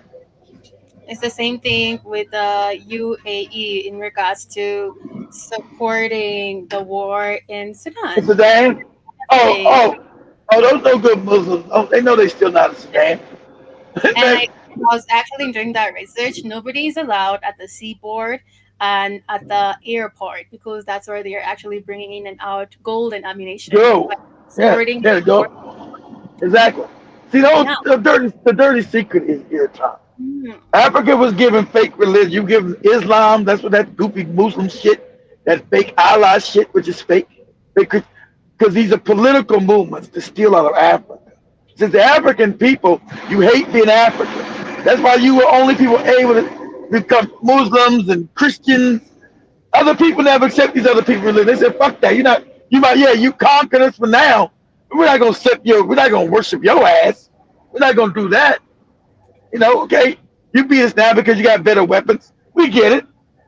It's the same thing with the UAE in regards to supporting the war in In Sudan. Sudan, oh, They oh, oh, those no good Muslims. Oh, they know they still not in Sudan. And I was actually doing that research. Nobody is allowed at the seaboard and at the airport because that's where they're actually bringing in and out gold and ammunition. Go. But Yeah, supporting yeah, the war, go. Exactly. See, yeah. the dirty secret is here, Tom. Mm, Africa was given fake religion. You give Islam, that's what that goofy Muslim shit, that fake Allah shit, which is fake. Because these are political movements to steal out of Africa. Since the African people, you hate being African. That's why you were only people able to become Muslims and Christians. Other people never accept these other people religion. They said, fuck that. You conquered us for now. We're not gonna we're not gonna worship your ass. We're not gonna do that. Okay, you beat us now because you got better weapons. We get it,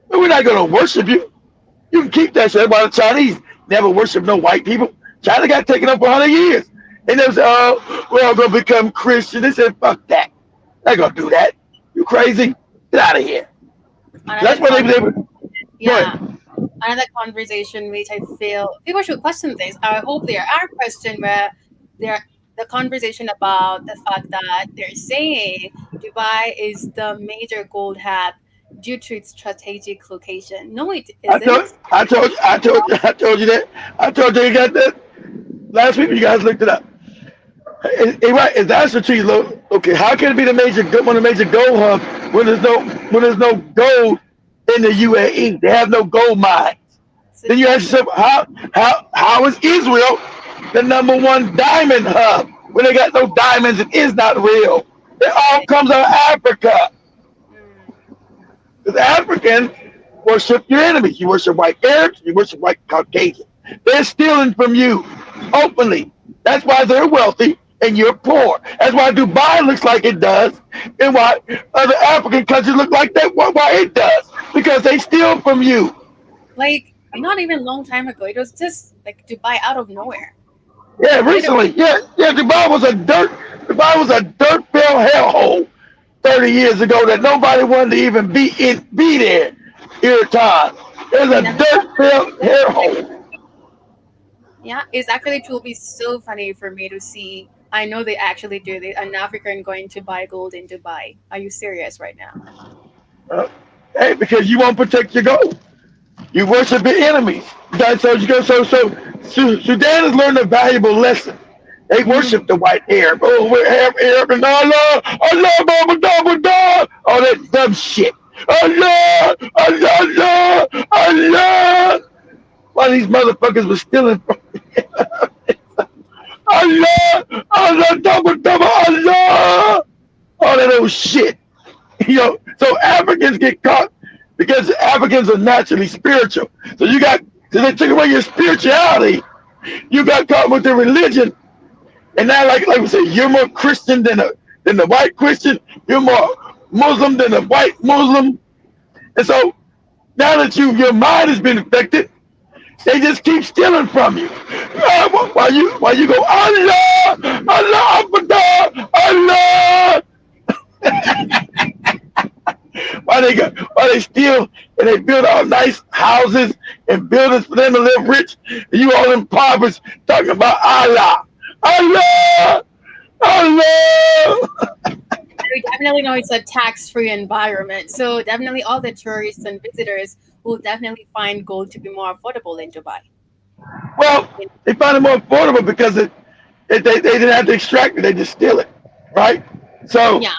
but we're not gonna worship you. You can keep that shit. While the Chinese never worship no white people. China got taken up for 100 years. And they said, oh, we're all gonna become Christian. They said, fuck that. They're gonna do that. You crazy? Get out of here. another That's why they conflict, were. Go yeah. ahead. another conversation which I feel people should question this. I hope there are questions where there the conversation about the fact that they're saying Dubai is the major gold hub due to its strategic location. No, it isn't. I told you that. I told you got that last week. You guys looked it up. Right, if that's the tree, okay, how can it be the one of the major gold hubs when there's no gold in the UAE? They have no gold mines. It's a Then you ask national. yourself, how is Israel the number one diamond hub when they got no diamonds and is not real? It all comes out of Africa. Mm, Because Africans worship your enemies. You worship white Arabs, you worship white Caucasians. They're stealing from you openly. That's why they're wealthy and you're poor. That's why Dubai looks like it does, and why other African countries look like that. Why it does? Because they steal from you. like not even long time ago, it was just like Dubai out of nowhere. Yeah, Literally, recently. Yeah. Dubai was a dirt filled hellhole 30 years ago that nobody wanted to even be there. Irritan. It was a never. dirt filled hellhole. Yeah, it's actually it will be so funny for me to see. I know they actually do this. An African going to buy gold in Dubai. Are you serious right now? Uh, hey, because you won't protect your gold. You worship your enemies. So you go. Sudan has learned a valuable lesson. They Mm. worship the white Arab. Oh, we're Arab and Allah, all that dumb shit. Allah, Allah, Allah, Allah. Why these motherfuckers were stealing from Allah, Allah, Allah, all that old shit. So Africans get caught because Africans are naturally spiritual. So so they took away your spirituality. You got caught with the religion, and now, like we say, you're more Christian than the white Christian. You're more Muslim than the white Muslim. And so now that your mind has been affected, they just keep stealing from you. Why you go Allah, Allah, Akbar, Allah. Why they steal and they build all nice houses and buildings for them to live rich, and you all impoverished talking about Allah, Allah, Allah. We definitely know it's a tax-free environment, so definitely all the tourists and visitors will definitely find gold to be more affordable in Dubai. Well, they find it more affordable because they didn't have to extract it; they just steal it, right? So Yeah,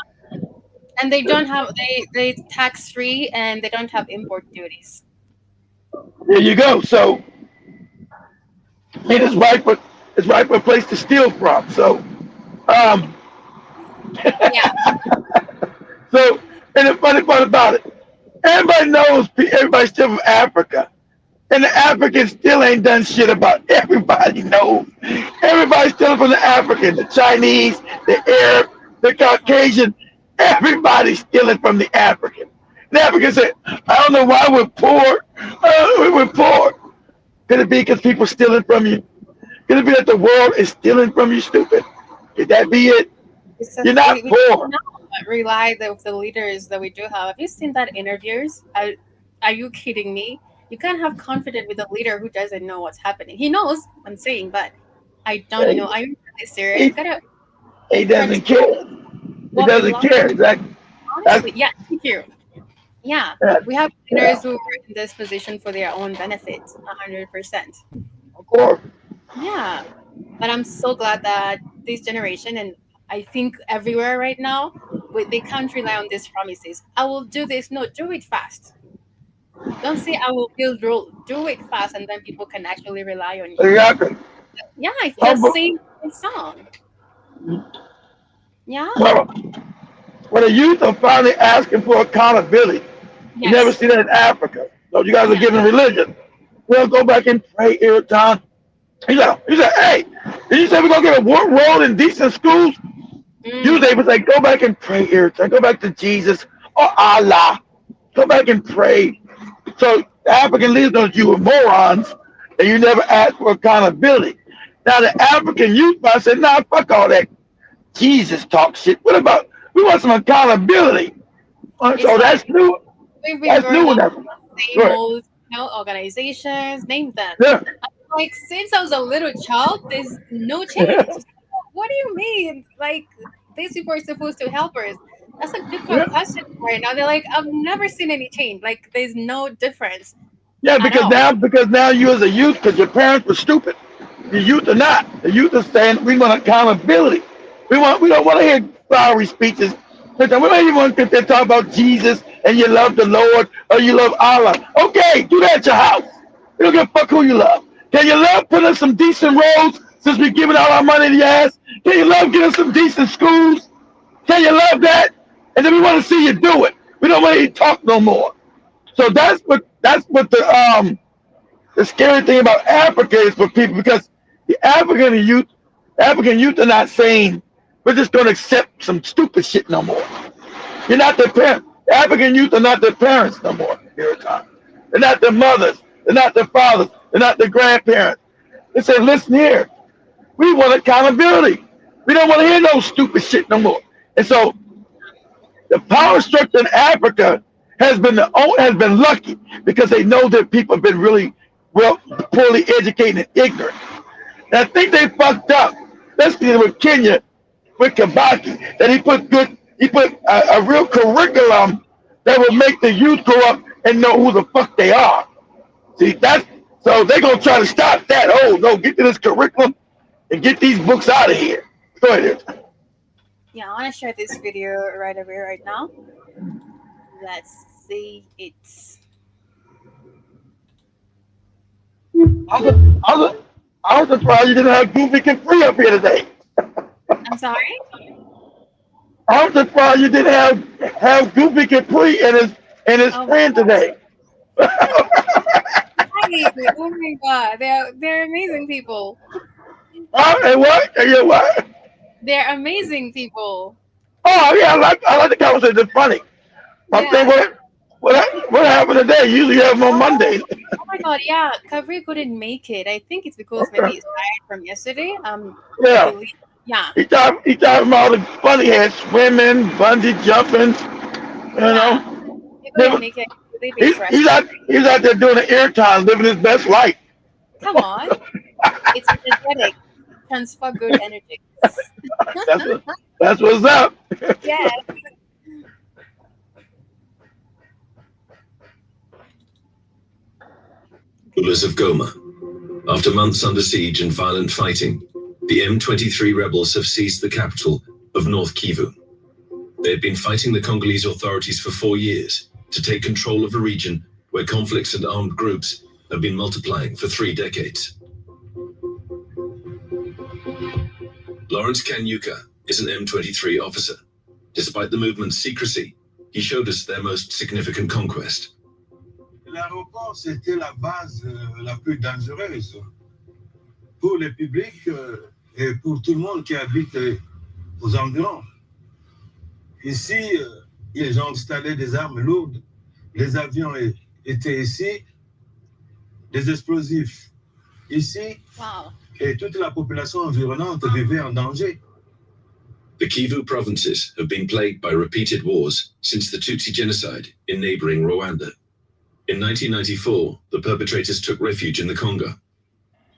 and they don't have they tax-free and they don't have import duties. there you go. So it's right for a place to steal from. Um, Yeah, so and the funny part about it, everybody still from Africa. And the Africans still ain't done shit about it. Everybody knows. Everybody's stealing from the African, the Chinese, the Arab, the Caucasian. Everybody's stealing from the African. The African said, I don't know why we're poor. We're poor. Could it be because people stealing from you? Could it be that the world is stealing from you, stupid? Could that be it? it's a, You're not we poor. cannot rely the leaders that we do have. Have you seen that interviews? Are you kidding me? You can't have confidence with a leader who doesn't know what's happening. He knows, I'm saying, but I don't know. He, Are you really serious? You he, gotta he doesn't protect care. He what doesn't belongs. care. Exactly. That's, Honestly, yeah, thank you. Yeah, that, we have yeah, leaders who are in this position for their own benefit, 100%. of course. Yeah, but I'm so glad that this generation, and I think everywhere right now, they can't rely on these promises. I will do this. No, do it fast. Don't say I will build rule. Do it fast, and then people can actually rely on you. Exactly. Yeah, it's the Humble. same song. Yeah. Well, when the youth are finally asking for accountability, you never Yes. see that in Africa. So you guys are Yeah. giving religion. Well, go back and pray, Iraton. He said, hey, did you say we're going to get a role in decent schools? Mm. Usually they would say, go back and pray, Iraton. Go back to Jesus or Allah. Go back and pray. So the African leaders know you were morons and you never asked for accountability. Now the African youth I said, nah, fuck all that Jesus talk shit. What about, we want some accountability. It's So like that's new. we've been That's growing new up enough. with the Go same ahead. old organizations, name them. Yeah. Like since I was a little child, there's no change. What do you mean? Like these people are supposed to help us. That's a good Yeah. question right now. They're like, I've never seen any change. Like there's no difference Yeah, at because all. now you as a youth, because your parents were stupid. The youth are not. The youth are saying we want accountability. We don't want to hear flowery speeches. We don't even want to talk about Jesus and you love the Lord or you love Allah. Okay, do that at your house. We don't give a fuck who you love. Can you love putting in some decent roads since we're giving all our money to your ass? Can you love getting some decent schools? Can you love that? And then we want to see you do it. We don't want to talk no more. So that's what the scary thing about Africa is for people because the African youth are not saying we're just going to accept some stupid shit no more. You're not their parents. The African youth are not their parents no more. They're not their mothers. They're not their fathers. They're not their grandparents. They say, listen here, we want accountability. We don't want to hear no stupid shit no more. And so the power structure in Africa has been lucky because they know that people have been really poorly educated and ignorant. And I think they fucked up, especially with Kenya, with Kabaki, that he put a real curriculum that would make the youth grow up and know who the fuck they are. See, so they're gonna try to stop that. Oh no, get to this curriculum and get these books out of here. Go ahead. Yeah, I want to share this video right away right now. Let's see. It's I was surprised you didn't have Goofy and Free up here today. I'm sorry. I was surprised you didn't have Goofy Capri and his Oh my friend god. today. Hi. Oh my god. They're amazing people. And what? And you what? They're amazing people. Oh yeah, I like the conversation. It's funny. I'm saying Yeah. what happened today? Usually you have them on Oh, Mondays. oh my god, yeah. Kavri couldn't make it. I think it's because maybe Okay. it's tired from yesterday. I Yeah. believe. Yeah. He talking about all the funny head swimming, bungee jumping. You Yeah. know, He couldn't living, make it. They've been he's stressful. out there doing the airtime, living his best life. Come on. It's energetic. Transfer good energy. That's what, that's what's up. Yes. Rulers of Goma. After months under siege and violent fighting, the M23 rebels have seized the capital of North Kivu. They have been fighting the Congolese authorities for 4 years to take control of a region where conflicts and armed groups have been multiplying for 3 decades. Lawrence Kanyuka is an M23 officer. Despite the movement's secrecy, he showed us their most significant conquest. L'aéroport, c'était la base la plus dangereuse pour le public et pour tout le monde qui habite aux environs. Ici, ils ont installé des armes lourdes. Les avions étaient ici, des explosifs ici, Wow. et toute la population environnante vivait en danger. The Kivu provinces have been plagued by repeated wars since the Tutsi genocide in neighboring Rwanda. In 1994, the perpetrators took refuge in the Congo.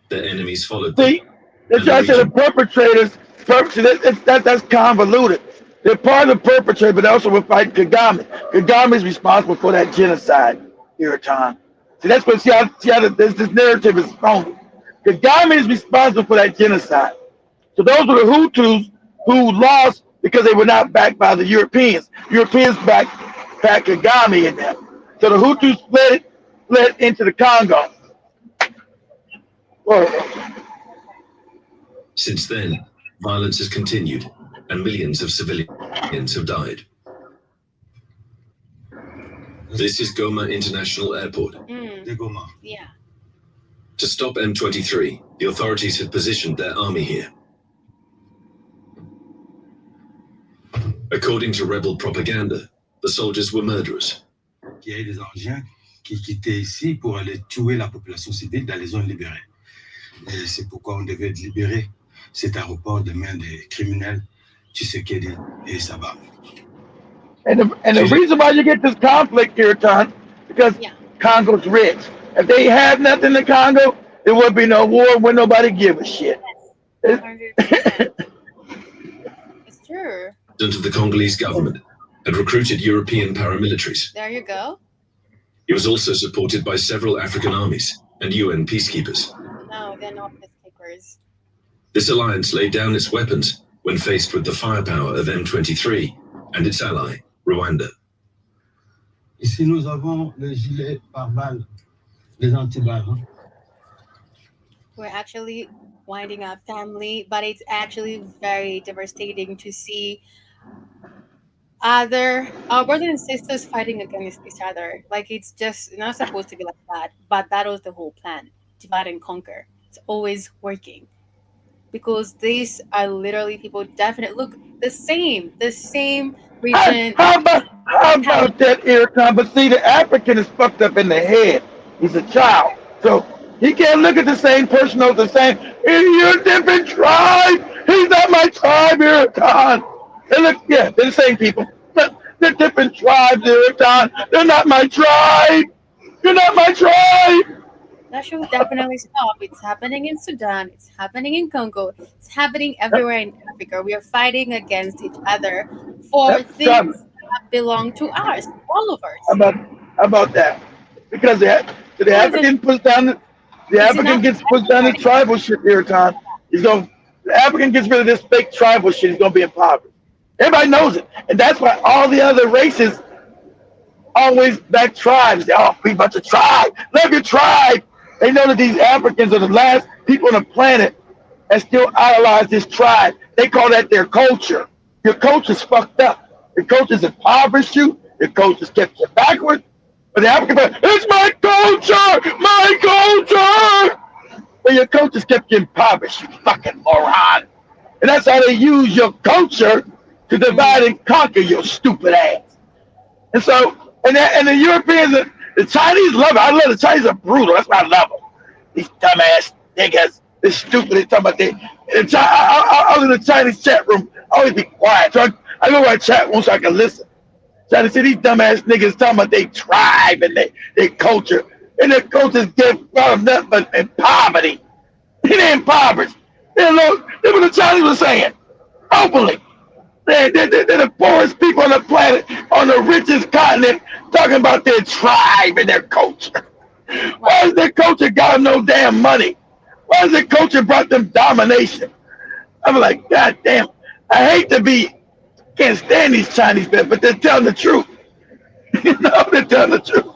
Their enemies followed them. See, that's why I said the perpetrators. That's convoluted. They're part of the perpetrator, but they also will fight Kagame. Kagame is responsible for that genocide here at time. See, that's what see how this narrative is phony. Kagame is responsible for that genocide. So those were the Hutus who lost because they were not backed by the Europeans. Europeans backed Kagame in them. So the Hutus fled into the Congo. Since then, violence has continued and millions of civilians have died. This is Goma International Airport. De Goma. Yeah. To stop M23, the authorities had positioned their army here. According to rebel propaganda, the soldiers were murderers. Il y a eu des engins qui quittaient ici pour aller tuer la population civile dans les zones libérées. Et c'est pourquoi on devait libérer cet aéroport des mains des criminels, Tshisekedi et Saba. And the reason why you get this conflict here, Tom, because Congo's rich. If they had nothing in Congo, there would be no war. Would nobody give a shit. 100%. It's true. President of the Congolese government had recruited European paramilitaries. There you go. He was also supported by several African armies and UN peacekeepers. No, they're not peacekeepers. This alliance laid down its weapons when faced with the firepower of M23 and its ally, Rwanda. Ici, nous avons les gilets pare-balles, les antiballes. We're actually winding up, family, but it's actually very devastating to see our brothers and sisters fighting against each other. Like, it's just not supposed to be like that, but that was the whole plan: divide and conquer. It's always working, because these are literally people definitely look the same region. How about that, Eric? But see, the African is fucked up in the head. He's a child, so he can't look at the same person as the same. You're a different tribe. He's not my tribe, Eric. They look, yeah, they're the same people. They're different tribes, Eric. They're not my tribe. You're not my tribe. That should definitely stop. It's happening in Sudan. It's happening in Congo. It's happening everywhere in Africa. We are fighting against each other for things that belong to us, all of us. How about that? Because the African puts down the African gets pushed down the tribal shit here, Tom. The African gets rid of this fake tribal shit. He's gonna be impoverished. Everybody knows it, and that's why all the other races always back tribes. They all be a bunch of tribe. Love your tribe. They know that these Africans are the last people on the planet that still idolize this tribe. They call that their culture. Your culture's fucked up. Your culture's impoverished you. Your culture's kept you backward. But the African, it's my culture, my culture. But your culture's kept you impoverished, you fucking moron. And that's how they use your culture to divide and conquer your stupid ass. And so, and the Europeans, the Chinese love it. I love the Chinese are brutal. That's why I love them. These dumbass niggas, they're stupid. They talking about I was in the Chinese chat room. I always be quiet. So I go to my chat room so I can listen. Trying to see these dumbass niggas talking about their tribe and their culture. And their cultures get brought up nothing but in poverty. They're impoverished. That's what the Chinese were saying. Openly. They're the poorest people on the planet, on the richest continent, talking about their tribe and their culture. Why has their culture got them no damn money? Why has their culture brought them domination? I'm like, God damn. I hate to can't stand these Chinese men, but they're telling the truth. They're telling the truth.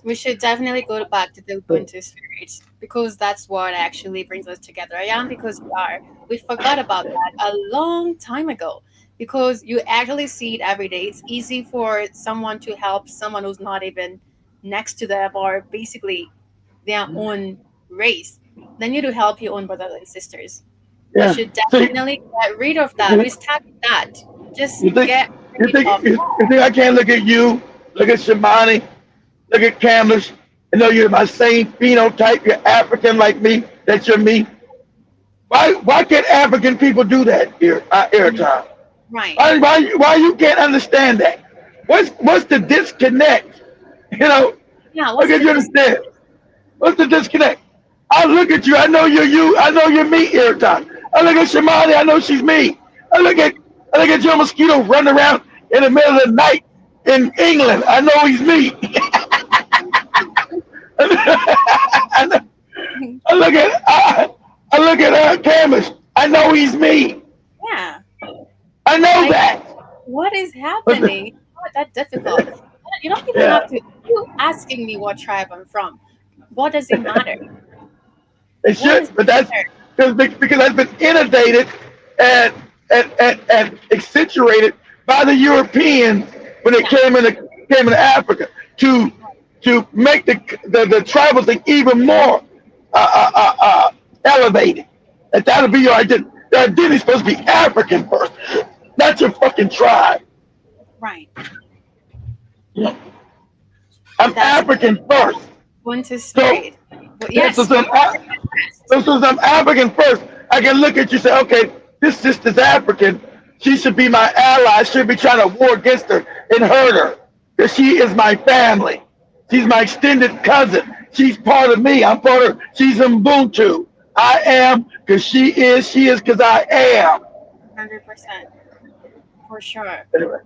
We should definitely go back to the Ubuntu spirit, because that's what actually brings us together. I am because we are. We forgot about that a long time ago, because you actually see it every day. It's easy for someone to help someone who's not even next to them, or basically their own race, than you to help your own brothers and sisters. Yeah. We should definitely get rid of that. We start that. Just get rid of you think I can't look at you, look at Shimani, look at Camlish, and know you're my same phenotype, you're African like me, that you're me? Why can't African people do that, Airtime? Right. Why you can't understand that? What's the disconnect? Yeah, what's you understand? What's the disconnect? I look at you, I know you're you, I know you're me, Airtime. I look at Shimani, I know she's me. I look at Joe Mosquito running around in the middle of the night in England. I know he's me. I look at Camus. I know he's me. Yeah. I know that. What is happening? It's not that difficult. You don't even have to. You asking me what tribe I'm from. What does it matter? It should, but that's because that's been inundated and accentuated by the Europeans when they came into Africa to make the tribal thing even more elevated. And that'll be your identity. The identity is supposed to be African first, not your fucking tribe. Right. I'm African first. Ubuntu spirit. Yes. So I'm African first. I can look at you and say, okay, this sister's African. She should be my ally. I should be trying to war against her and hurt her. Because she is my family. She's my extended cousin. She's part of me. I'm part of her. She's Ubuntu. I am because she is because I am. 100%. For sure. Anyway,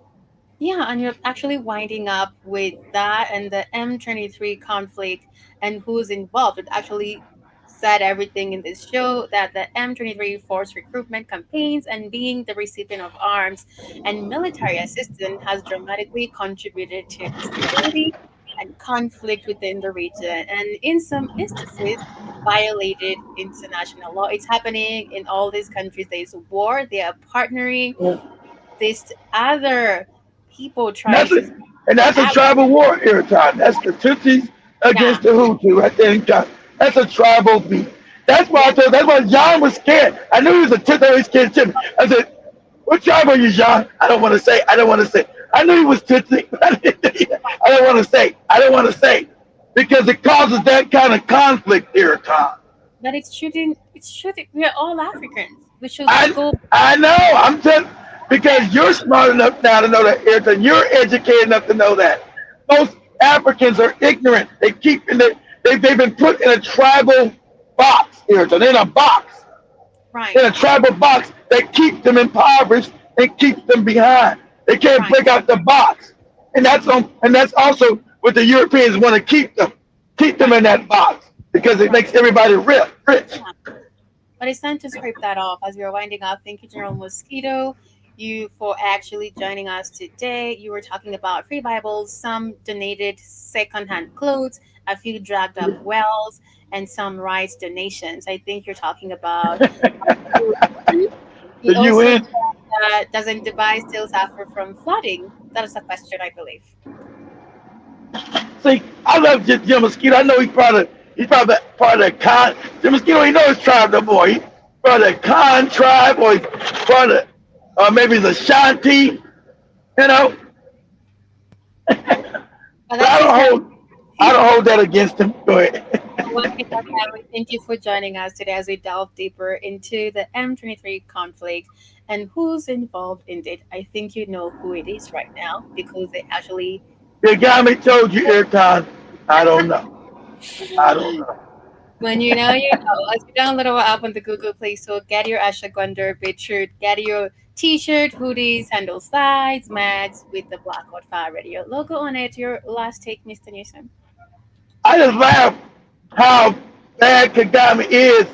Yeah, and you're actually winding up with that and the M23 conflict and who's involved. It actually said everything in this show that the M23 forced recruitment campaigns and being the recipient of arms and military assistance has dramatically contributed to instability and conflict within the region, and in some instances, violated international law. It's happening in all these countries. There's war, they are partnering this other people and trying to that's a have, tribal war here, Todd. That's the Tutsis yeah, against the Hutu right there in Ghana. That's a tribal beef. That's why yeah, I told. That's why John was scared. I knew he was a Tutsi. He was scared too. I said, "What tribe are you, John?" I don't want to say. I don't want to say. I knew he was Tutsi. But I don't want to say. I don't want to say because it causes that kind of conflict here, Todd. but it shouldn't, we're all Africans. We should I go, I know. I'm just because you're smart enough now to know that, Ayrton. You're educated enough to know that most Africans are ignorant. They've been put in a tribal box, Ayrton, in a box, right, in a tribal box that keeps them impoverished and keeps them behind. They can't right, break out the box, and that's also what the Europeans want to keep them right, in that box because it right. makes everybody rich. Yeah. But it's time to scrape that off as we are winding up. Thank you, General Mosquito, you for actually joining us today. You were talking about free Bibles, some donated secondhand clothes, a few dragged up wells, and some rights donations. I think you're talking about The you also UN. said, doesn't Dubai still suffer from flooding? That is a question, I believe. See, I love Jim Mosquito. I know he's probably part of the Khan. Jim Mosquito, he knows his tribe no more. He's part of the Khan tribe, or he's part of, or maybe he's Ashanti. You know, But but that's his I don't hold that against him. Go ahead. wonderful family. Thank you for joining us today as we delve deeper into the M23 conflict and who's involved in it. I think you know who it is right now because they actually. The guy me told you, Airtime. I don't know. I don't know. When you know, you know. As you download our app on the Google Play Store, get your Asha Gwonder Beetroot, get your t-shirt, hoodies, handle slides, mags with the Black Hot Fire Radio logo on it. Your last take, Mr. Newsom. I just laugh how bad Kagame is,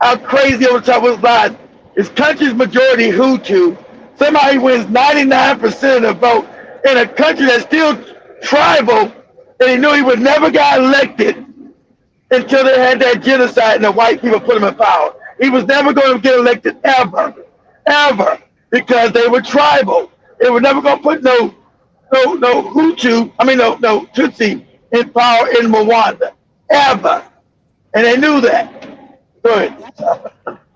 how crazy over the top of his lies. His country's majority Hutu. Somehow he wins 99% of the vote in a country that's still tribal, and he knew he would never get elected until they had that genocide and the white people put him in power. He was never going to get elected ever, because they were tribal. They were never going to put no Hutu, no Tutsi in power in Rwanda, ever. And they knew that. Good.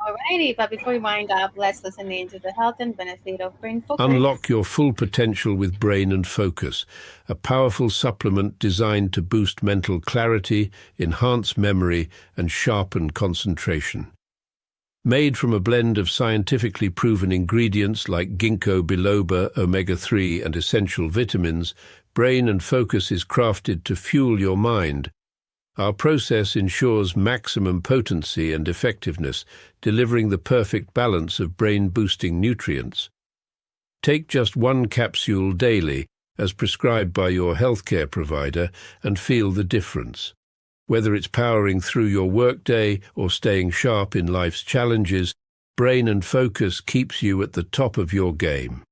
Alrighty, but before we wind up, let's listen in to the health and benefit of brain focus. Unlock your full potential with Brain and Focus, a powerful supplement designed to boost mental clarity, enhance memory, and sharpen concentration. Made from a blend of scientifically proven ingredients like ginkgo biloba, omega-3, and essential vitamins, Brain and Focus is crafted to fuel your mind. Our process ensures maximum potency and effectiveness, delivering the perfect balance of brain-boosting nutrients. Take just one capsule daily, as prescribed by your healthcare provider, and feel the difference. Whether it's powering through your workday or staying sharp in life's challenges, Brain and Focus keeps you at the top of your game.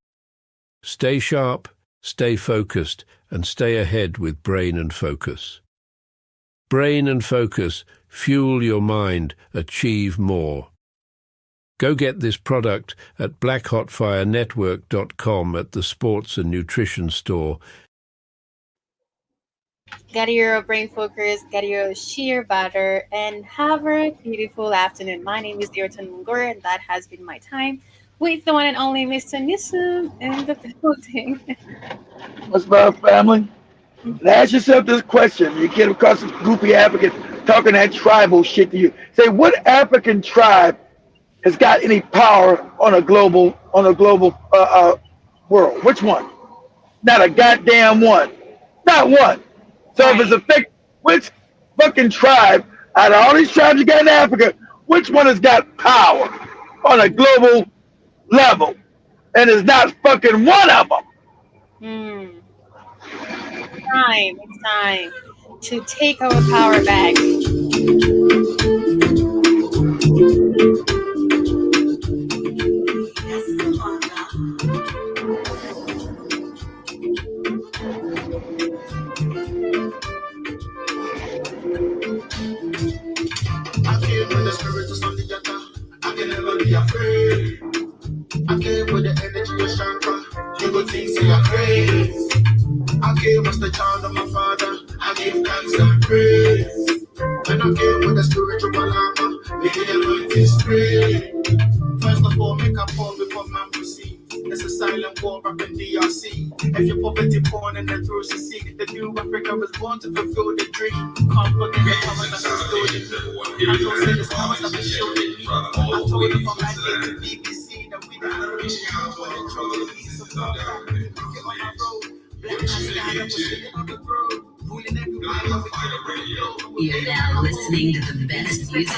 Stay sharp, stay focused, and stay ahead with Brain and Focus. Brain and Focus, fuel your mind, achieve more. Go get this product at blackhotfirenetwork.com at the Sports and Nutrition Store. Get your brain focus, get your sheer butter, and have a beautiful afternoon. My name is Dearton Mungore, and that has been my time with the one and only Mr. Newsom in the building. What's up, family? And ask yourself this question. You get across some goofy African talking that tribal shit to you. Say, what African tribe has got any power on a global world? Which one? Not a goddamn one. Not one. So if it's effective, fucking tribe, out of all these tribes you got in Africa, which one has got power on a global level? And it's not fucking one of them. It's time to take our power back. I came with the spirit of Sandiata. I can never be afraid. I came with the energy of Shankar. You go think say I'm crazy. I came as the child of my father. I give thanks and praise. And I came with the spiritual palama. May the anointing spray. First of all, make a call before man proceed. It's a silent war up in DRC. If your poverty born and the throws you see, the new Africa was born to fulfill the dream. Can't forget the power that was stolen. I don't say this power that was shown in me. I told them from my day to BBC that we don't reach out for the trouble. So come back, get on our road. Black man stand up and sitting on the throne. Ruling everywhere. You're now listening to the best music.